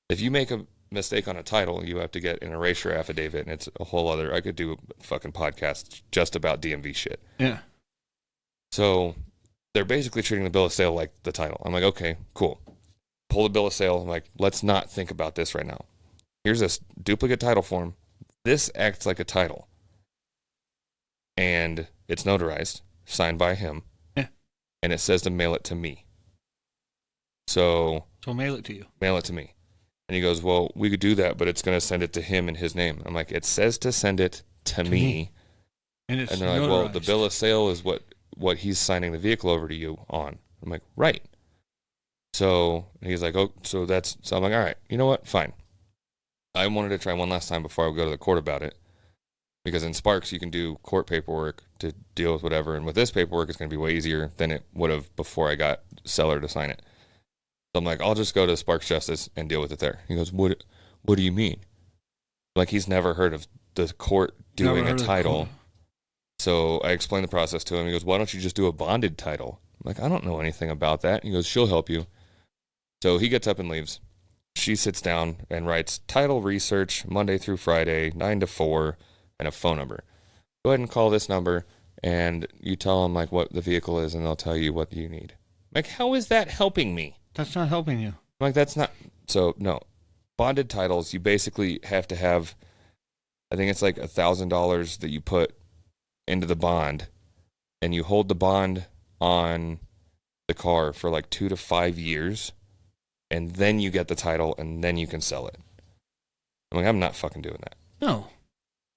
If you make a mistake on a title, you have to get an erasure affidavit, and it's a whole other, I could do a fucking podcast just about DMV shit. Yeah. So they're basically treating the bill of sale like the title. I'm like, okay, cool. Pull the bill of sale. I'm like, let's not think about this right now. Here's this duplicate title form. This acts like a title. And it's notarized, signed by him. Yeah. And it says to mail it to me. So mail it to you. Mail it to me. And he goes, well, we could do that, but it's going to send it to him in his name. I'm like, it says to send it to me. And it's they're like, well, the bill of sale is what he's signing the vehicle over to you on. I'm like, right. So he's like, oh, so I'm like, all right, you know what? Fine. I wanted to try one last time before I would go to the court about it. Because in Sparks, you can do court paperwork to deal with whatever. And with this paperwork, it's going to be way easier than it would have before I got seller to sign it. So I'm like, I'll just go to Sparks Justice and deal with it there. He goes, what do you mean? Like, he's never heard of the court doing a title. So I explained the process to him. He goes, why don't you just do a bonded title? I'm like, I don't know anything about that. He goes, she'll help you. So he gets up and leaves. She sits down and writes title research Monday through Friday, 9 to 4. And a phone number. Go ahead and call this number, and you tell them like what the vehicle is, and they'll tell you what you need. Like, how is that helping me? That's not helping you. Like, that's not. So no, bonded titles. You basically have to have. I think it's like $1,000 that you put into the bond, and you hold the bond on the car for like 2 to 5 years, and then you get the title, and then you can sell it. I'm like, I'm not fucking doing that. No.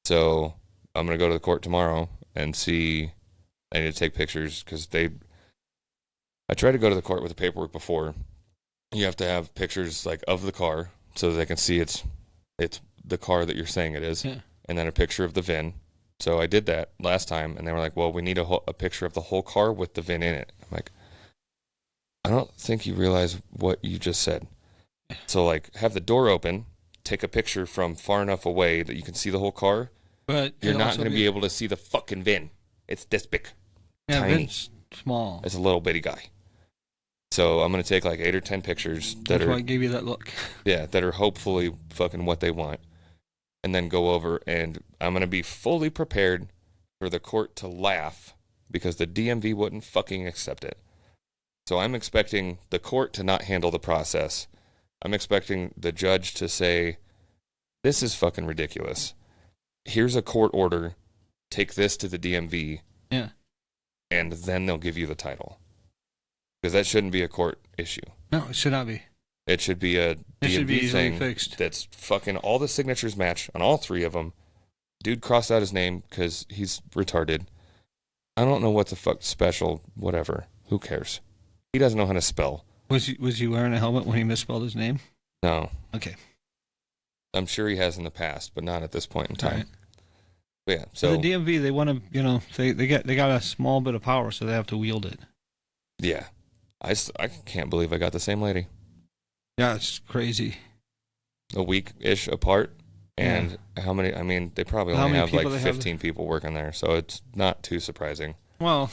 So I'm going to go to the court tomorrow and see. I need to take pictures because I tried to go to the court with the paperwork before. You have to have pictures like of the car so that they can see it's the car that you're saying it is. Yeah. And then a picture of the VIN. So I did that last time and they were like, well, we need a picture of the whole car with the VIN in it. I'm like, I don't think you realize what you just said. So like have the door open, take a picture from far enough away that you can see the whole car. But you're not going to be able to see the fucking VIN. It's this big. Yeah, tiny. VIN's small. It's a little bitty guy. So I'm going to take like 8 or 10 pictures That's why I gave you that look. Yeah, that are hopefully fucking what they want. And then go over and I'm going to be fully prepared for the court to laugh because the DMV wouldn't fucking accept it. So I'm expecting the court to not handle the process. I'm expecting the judge to say, this is fucking ridiculous. Here's a court order. Take this to the DMV. Yeah. And then they'll give you the title. Because that shouldn't be a court issue. No, it should not be. It should be a It should be DMV easily thing fixed. that's fucking all the signatures match on all 3 of them. Dude crossed out his name because he's retarded. I don't know what the fuck special, whatever. Who cares? He doesn't know how to spell. Was he wearing a helmet when he misspelled his name? No. Okay. I'm sure he has in the past, but not at this point in time. Right. But yeah, So so the DMV, they want to, they got a small bit of power, so they have to wield it. yeah. I can't believe I got the same lady. Yeah, it's crazy. A week-ish apart. And how many? I mean, they probably How only many have like people they have 15 people working there, so it's not too surprising. Well,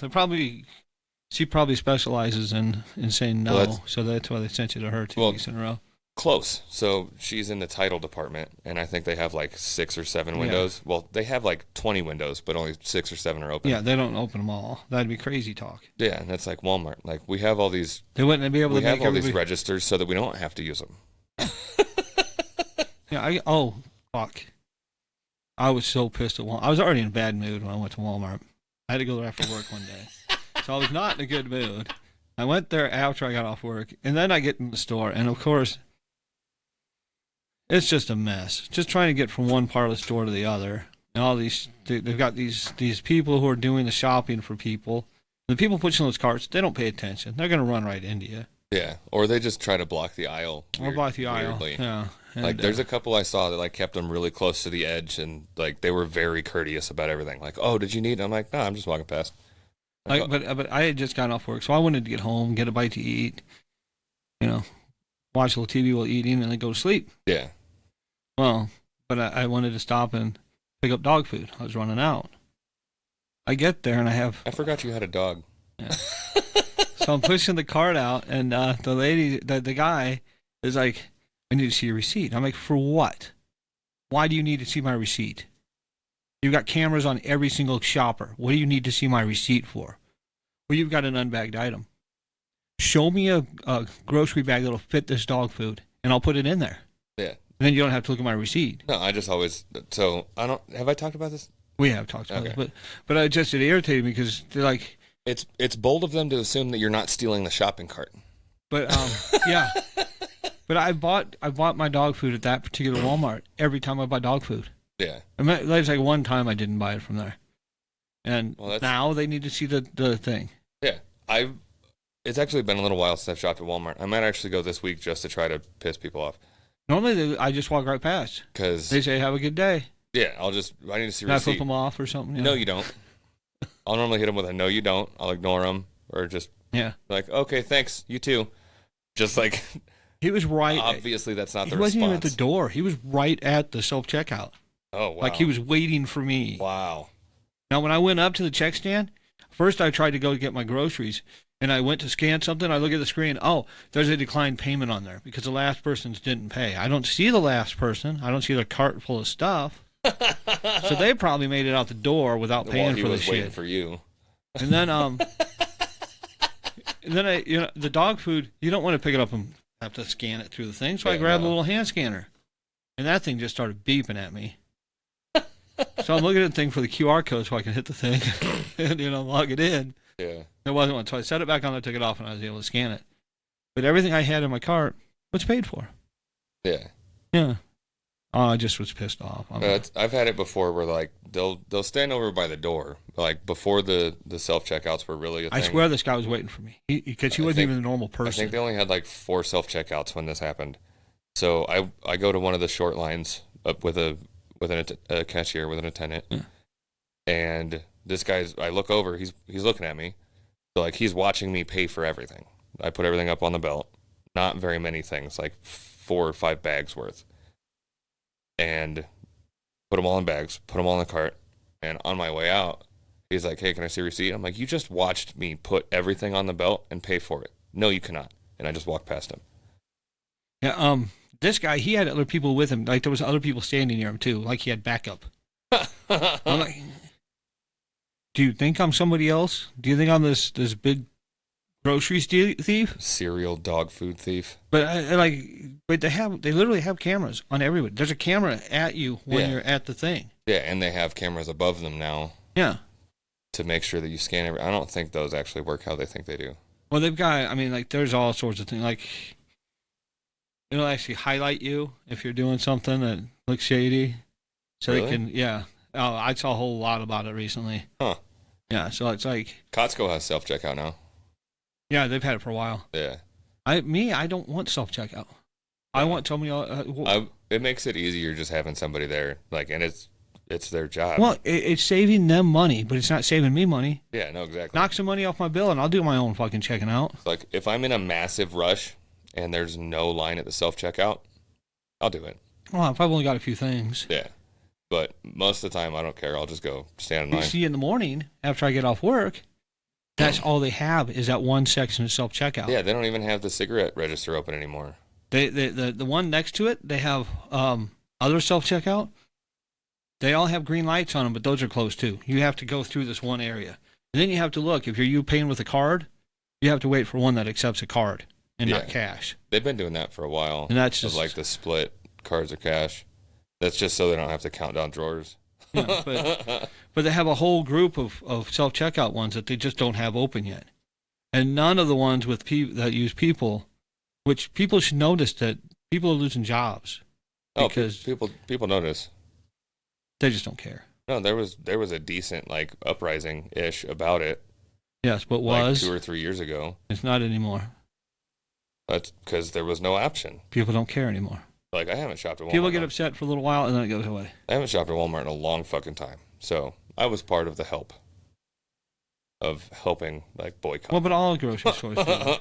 she probably specializes in saying no, Well, so that's why they sent you to her 2 weeks in a row. Close. So she's in the title department, and I think they have like 6 or 7 windows. Yeah. Well, they have like 20 windows, but only 6 or 7 are open. Yeah, they don't open them all. That'd be crazy talk. Yeah, and that's like Walmart. Like we have all these. They wouldn't be able to make these registers so that we don't have to use them. Yeah. Fuck. I was so pissed at Walmart. I was already in a bad mood when I went to Walmart. I had to go there after work one day, so I was not in a good mood. I went there after I got off work, and then I get in the store, and of course, it's just a mess. Just trying to get from one part of the store to the other. And all they've got these people who are doing the shopping for people. The people pushing those carts, they don't pay attention. They're going to run right into you. Yeah, or they just try to block the aisle. Weirdly. Yeah. And, like there's a couple I saw that like kept them really close to the edge, and like they were very courteous about everything. Like, oh, did you need? I'm like, no, I'm just walking past. Like, but I had just gotten off work, so I wanted to get home, get a bite to eat, watch a little TV while eating, and then go to sleep. Yeah. Well, but I wanted to stop and pick up dog food. I was running out. I get there and I forgot you had a dog. Yeah. So I'm pushing the cart out, and the lady, the guy, is like, "I need to see your receipt." I'm like, "For what? Why do you need to see my receipt? You've got cameras on every single shopper. What do you need to see my receipt for? Well, you've got an unbagged item. Show me a grocery bag that'll fit this dog food, and I'll put it in there. Yeah. And then you don't have to look at my receipt." No, I just always. So I don't. Have I talked about this? We have talked about it, but it irritated me because they're like, it's bold of them to assume that you're not stealing the shopping cart. But yeah. But I bought my dog food at that particular Walmart every time I buy dog food. Yeah. There's like one time I didn't buy it from there. And now they need to see the thing. Yeah. It's actually been a little while since I've shopped at Walmart. I might actually go this week just to try to piss people off. Normally I just walk right past. Because they say, "Have a good day." Yeah, I need to see receipt. I flip them off or something? No, you don't. I'll normally hit them with a "no, you don't." I'll ignore them or just like, "Okay, thanks, you too." Just like he was right. Obviously, that's not the response. He wasn't even at the door. He was right at the self checkout. Oh wow! Like he was waiting for me. Wow. Now, when I went up to the check stand, first I tried to go get my groceries, and I went to scan something. I look at the screen. Oh, there's a declined payment on there because the last person's didn't pay. I don't see the last person. I don't see their cart full of stuff. So they probably made it out the door without paying for the shit. Waiting for you. And then the dog food, you don't want to pick it up and have to scan it through the thing. So I grabbed a little hand scanner, and that thing just started beeping at me. So I'm looking at the thing for the QR code so I can hit the thing and log it in. Yeah. There wasn't one, so I set it back on. I took it off, and I was able to scan it. But everything I had in my cart was paid for. Yeah. Yeah. Oh, I just was pissed off. I've had it before where like they'll stand over by the door, like before the self checkouts were really a thing. I swear this guy was waiting for me because he wasn't even a normal person. I think they only had like 4 self checkouts when this happened. So I go to one of the short lines up with a cashier with an attendant, and this guy's. I look over. He's looking at me, so like he's watching me pay for everything. I put everything up on the belt. Not very many things, like 4 or 5 bags worth. And put them all in bags, put them all in the cart, and on my way out, he's like, "Hey, can I see your receipt?" I'm like, "You just watched me put everything on the belt and pay for it." "No, you cannot." And I just walked past him. Yeah, this guy, he had other people with him. Like, there was other people standing near him, too. Like, he had backup. I'm like, do you think I'm somebody else? Do you think I'm this big grocery thief? Serial dog food thief. But they literally have cameras on everywhere. There's a camera at you when you're at the thing. Yeah, and they have cameras above them now. Yeah. To make sure that you scan every. I don't think those actually work how they think they do. Well, they've got. I mean, like, there's all sorts of things. Like, It'll actually highlight you if you're doing something that looks shady. So Really? they can, yeah. Oh, I saw a whole lot about it recently. Huh. Yeah, so it's like, Costco has self checkout now. yeah, they've had it for a while. Yeah. I don't want self checkout. I want somebody else. It makes it easier just having somebody there, like, and it's their job. Well, it's saving them money, but it's not saving me money. Yeah, no, exactly. Knock some money off my bill, and I'll do my own fucking checking out. Like, if I'm in a massive rush and there's no line at the self checkout, I'll do it. Well, if I've only got a few things. Yeah. But most of the time, I don't care. I'll just go stand in You line. see, in the morning after I get off work, that's all they have is that one section of self checkout. Yeah, they don't even have the cigarette register open anymore. The one next to it, they have other self checkout. They all have green lights on them, but those are closed too. You have to go through this one area, and then you have to look. If you're paying with a card, you have to wait for one that accepts a card and not cash. They've been doing that for a while. And that's just like the split cards or cash. That's just so they don't have to count down drawers. Yeah, but they have a whole group of self checkout ones that they just don't have open yet, and none of the ones with that use people, which people should notice that people are losing jobs because people notice. They just don't care. No, there was a decent like uprising ish about it. Yes, but was like 2 or 3 years ago. It's not anymore. That's because there was no option. People don't care anymore. Like, I haven't shopped at Walmart. People get upset for a little while and then it goes away. I haven't shopped at Walmart in a long fucking time. So I was part of the helping like boycott. Well, but all grocery stores do.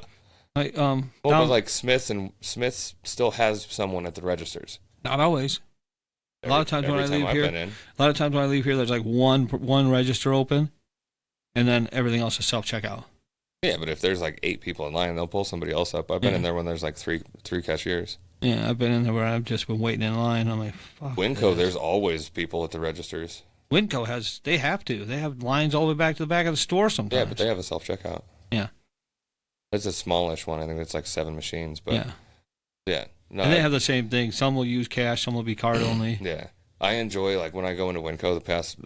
Like but like Smith's still has someone at the registers. Not always. A lot of times when I leave here, there's like one register open, and then everything else is self checkout. Yeah, but if there's like 8 people in line, they'll pull somebody else up. I've been in there when there's like three cashiers. Yeah, I've been in there where I've just been waiting in line. I'm like, fuck. Winco, there's always people at the registers. Winco they have lines all the way back to the back of the store sometimes. Yeah, but they have a self checkout. Yeah. It's a smallish one. I think it's like 7 machines. But yeah. No, and they have the same thing. Some will use cash, some will be card only. Yeah. I enjoy, like, when I go into Winco, the past,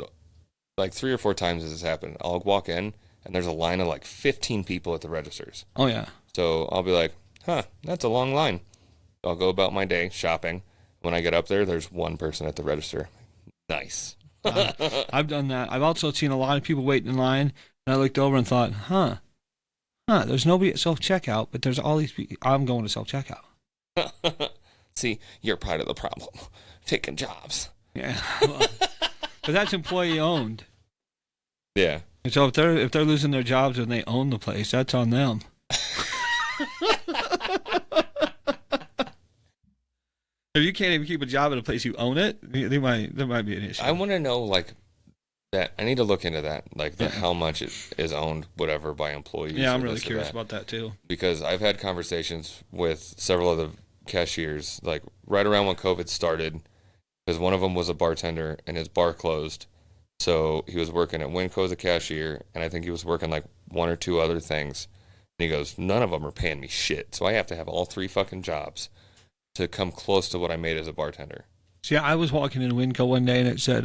like, 3 or 4 times this has happened. I'll walk in, and there's a line of, like, 15 people at the registers. Oh, yeah. So I'll be like, that's a long line. I'll go about my day shopping. When I get up there, there's one person at the register. Nice. I've done that. I've also seen a lot of people waiting in line, and I looked over and thought, there's nobody at self-checkout, but there's all these people. I'm going to self-checkout. See, you're part of the problem. Taking jobs. Yeah. Well, but that's employee owned. Yeah. And so if they're losing their jobs and they own the place, that's on them. If you can't even keep a job at a place you own it, there might be an issue. I want to know, like, that. I need to look into that, like how much it is owned, whatever, by employees. Yeah, I'm really curious about that too. Because I've had conversations with several of the cashiers, like right around when COVID started, because one of them was a bartender and his bar closed, so he was working at Winco as a cashier, and I think he was working like 1 or 2 other things. And he goes, none of them are paying me shit, so I have to have all 3 fucking jobs to come close to what I made as a bartender. See, I was walking in Winco one day and it said,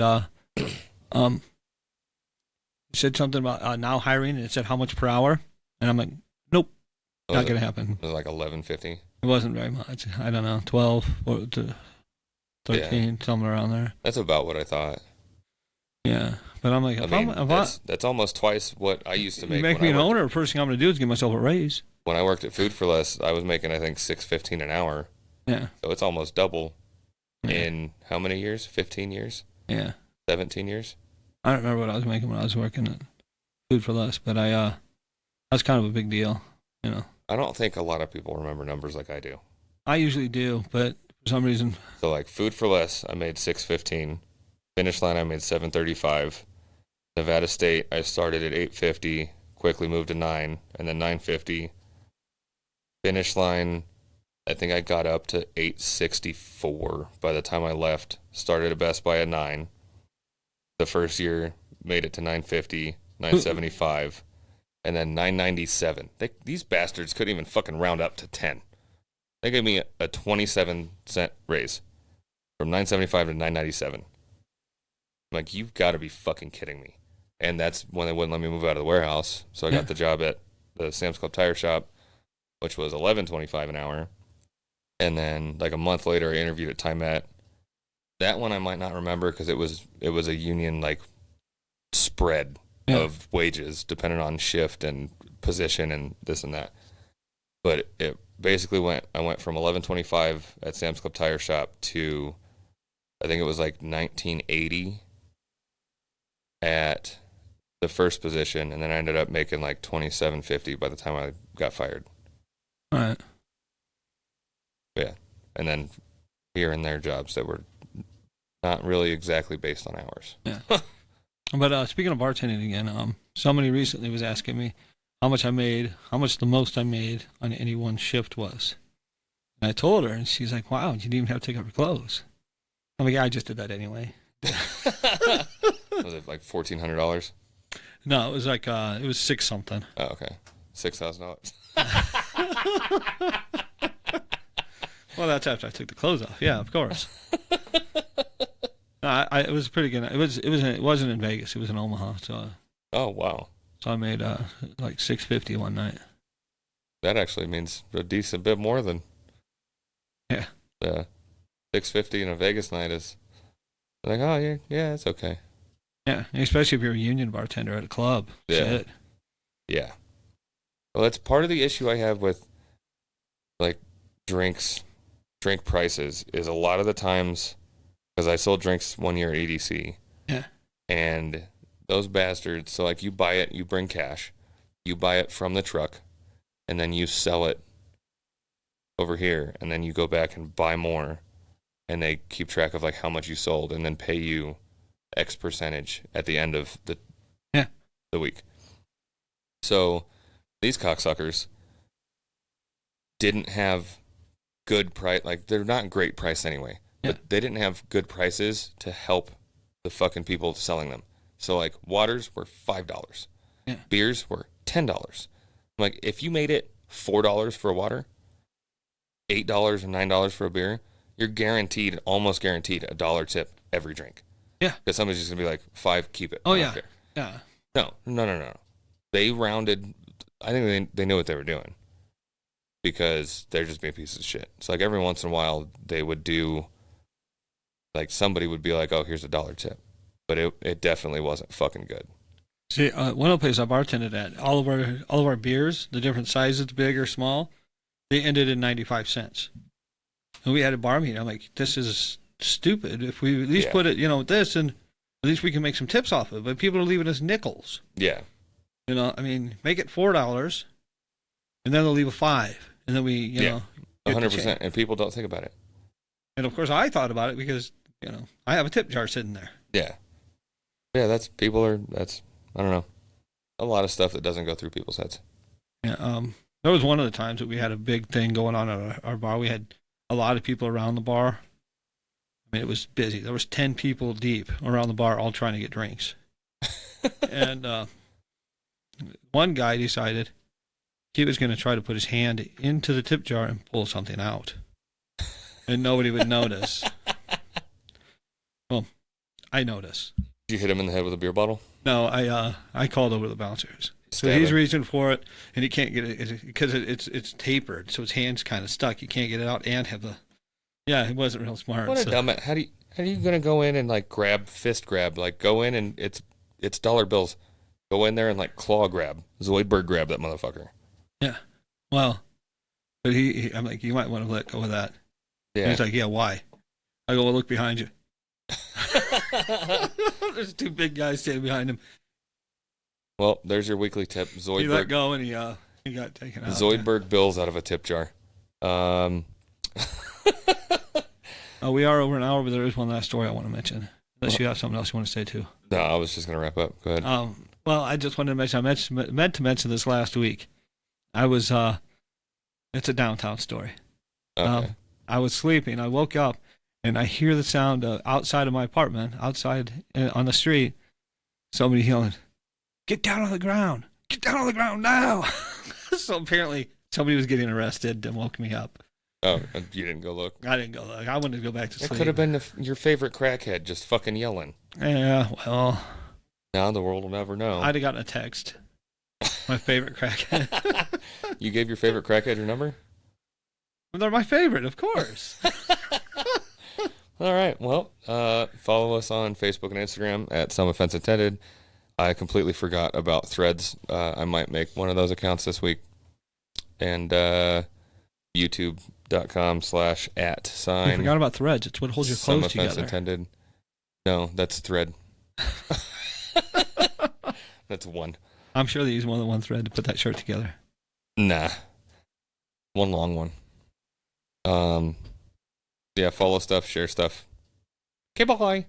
it said something about now hiring, and it said how much per hour, and I'm like, nope, not gonna happen. It was like $11.50. It wasn't very much. I don't know, 12 or to 13, somewhere around there. That's about what I thought. Yeah, but I'm like, that's almost twice what I used to make. You make me an owner. The first thing I'm going to do is give myself a raise. When I worked at Food for Less, I was making, I think, $6.15 an hour. Yeah. So it's almost double in how many years? 15 years? Yeah. 17 years? I don't remember what I was making when I was working at Food for Less, but that's kind of a big deal, you know. I don't think a lot of people remember numbers like I do. I usually do, but for some reason. So like Food for Less, I made $6.15. Finish Line, I made $7.35. Nevada State, I started at $8.50, quickly moved to $9, and then $9.50. Finish Line, I think I got up to $8.64 by the time I left. Started at Best Buy at $9. The first year, made it to $9.50, $9.75, and then $9.97. These bastards couldn't even fucking round up to 10. They gave me a 27-cent raise from $9.75 to $9.97. I'm like, you've got to be fucking kidding me. And that's when they wouldn't let me move out of the warehouse. So I got the job at the Sam's Club Tire Shop, which was $11.25 an hour. And then like a month later, I interviewed at Timet. That one I might not remember because it was a union like spread of wages depending on shift and position and this and that. But it basically I went from 11.25 at Sam's Club Tire Shop to I think it was like 1980 at the first position, and then I ended up making like 27.50 by the time I got fired. All right. Yeah. And then here and there jobs that were not really exactly based on hours. Yeah. But speaking of bartending again, somebody recently was asking me how much the most I made on any one shift was. And I told her, and she's like, wow, you didn't even have to take off your clothes. I'm like, yeah, I just did that anyway. Was it like $1,400? No, it was like, it was $6 something. Oh, okay. $6,000. Well, that's after I took the clothes off. Yeah, of course. It was pretty good. It wasn't in Vegas. It was in Omaha. So. Oh wow. So I made like $650 one night. That actually means a decent bit more than. Yeah. $650 in a Vegas night is. Like, oh yeah, it's okay. Yeah, especially if you're a union bartender at a club. Yeah. Shit. Yeah. Well, that's part of the issue I have with like drink prices is a lot of the times, because I sold drinks one year at EDC. Yeah. And those bastards, so like you buy it, you bring cash, you buy it from the truck, and then you sell it over here, and then you go back and buy more, and they keep track of like how much you sold, and then pay you X percentage at the end of the week. So these cocksuckers didn't have good price, like they're not great price anyway, but they didn't have good prices to help the fucking people selling them. So like waters were $5, beers were $10. Like if you made it $4 for a water, $8 or $9 for a beer, you're almost guaranteed a dollar tip every drink. Yeah, because somebody's just gonna be like, $5, keep it. Oh yeah, yeah. No. They rounded. I think they knew what they were doing, because they're just being pieces of shit. So like every once in a while they would do, like somebody would be like, oh, here's a dollar tip, but it definitely wasn't fucking good. See, one of the places I bartended at, all of our beers, the different sizes, big or small, they ended in 95 cents. And we had a bar meeting. I'm like, this is stupid. If we at least put it, this, and at least we can make some tips off of it. But people are leaving us nickels. Yeah. I mean, make it $4, and then they'll leave a $5, and then we, 100%. And people don't think about it. And of course, I thought about it because I have a tip jar sitting there. Yeah. Yeah, that's I don't know, a lot of stuff that doesn't go through people's heads. Yeah. There was one of the times that we had a big thing going on at our bar. We had a lot of people around the bar. I mean, it was busy. There was 10 people deep around the bar, all trying to get drinks. And one guy decided he was going to try to put his hand into the tip jar and pull something out, and nobody would notice. Well, I noticed. Did you hit him in the head with a beer bottle? No, I called over the bouncers. So he's reaching for it, and he can't get it because it's tapered, so his hand's kind of stuck. He can't get it out and have the. Yeah, he wasn't real smart. What a dumbass! How are you gonna go in and like fist grab? Like go in and it's dollar bills. Go in there and like claw grab, Zoidberg grab that motherfucker. Yeah, well, but I'm like, you might want to let go of that. Yeah. And he's like, yeah, why? I go, well, look behind you. There's two big guys standing behind him. Well, there's your weekly tip. Zoidberg. He let go and he got taken out. Zoidberg bills out of a tip jar. We are over an hour, but there is one last story I want to mention. Unless you have something else you want to say too. No, I was just going to wrap up. Go ahead. Well, I just wanted to mention, I meant to mention this last week. I was, it's a downtown story. Okay. I was sleeping. I woke up and I hear the sound outside of my apartment, outside on the street, somebody yelling, "Get down on the ground! Get down on the ground now!" So apparently somebody was getting arrested and woke me up. Oh, you didn't go look? I didn't go look. I wanted to go back to sleep. It could have been your favorite crackhead just fucking yelling. Yeah, well. Now the world will never know. I'd have gotten a text. My favorite crackhead. You gave your favorite crackhead your number? Well, they're my favorite, of course. All right. Well, follow us on Facebook and Instagram at Some Offense Intended. I completely forgot about Threads. I might make one of those accounts this week. And youtube.com/@sign. You forgot about Threads. It's what holds your Some clothes Offense together. Intended. No, that's Thread. That's one. I'm sure they use more than one thread to put that shirt together. Nah. One long one. Yeah, follow stuff, share stuff. Okay, bye.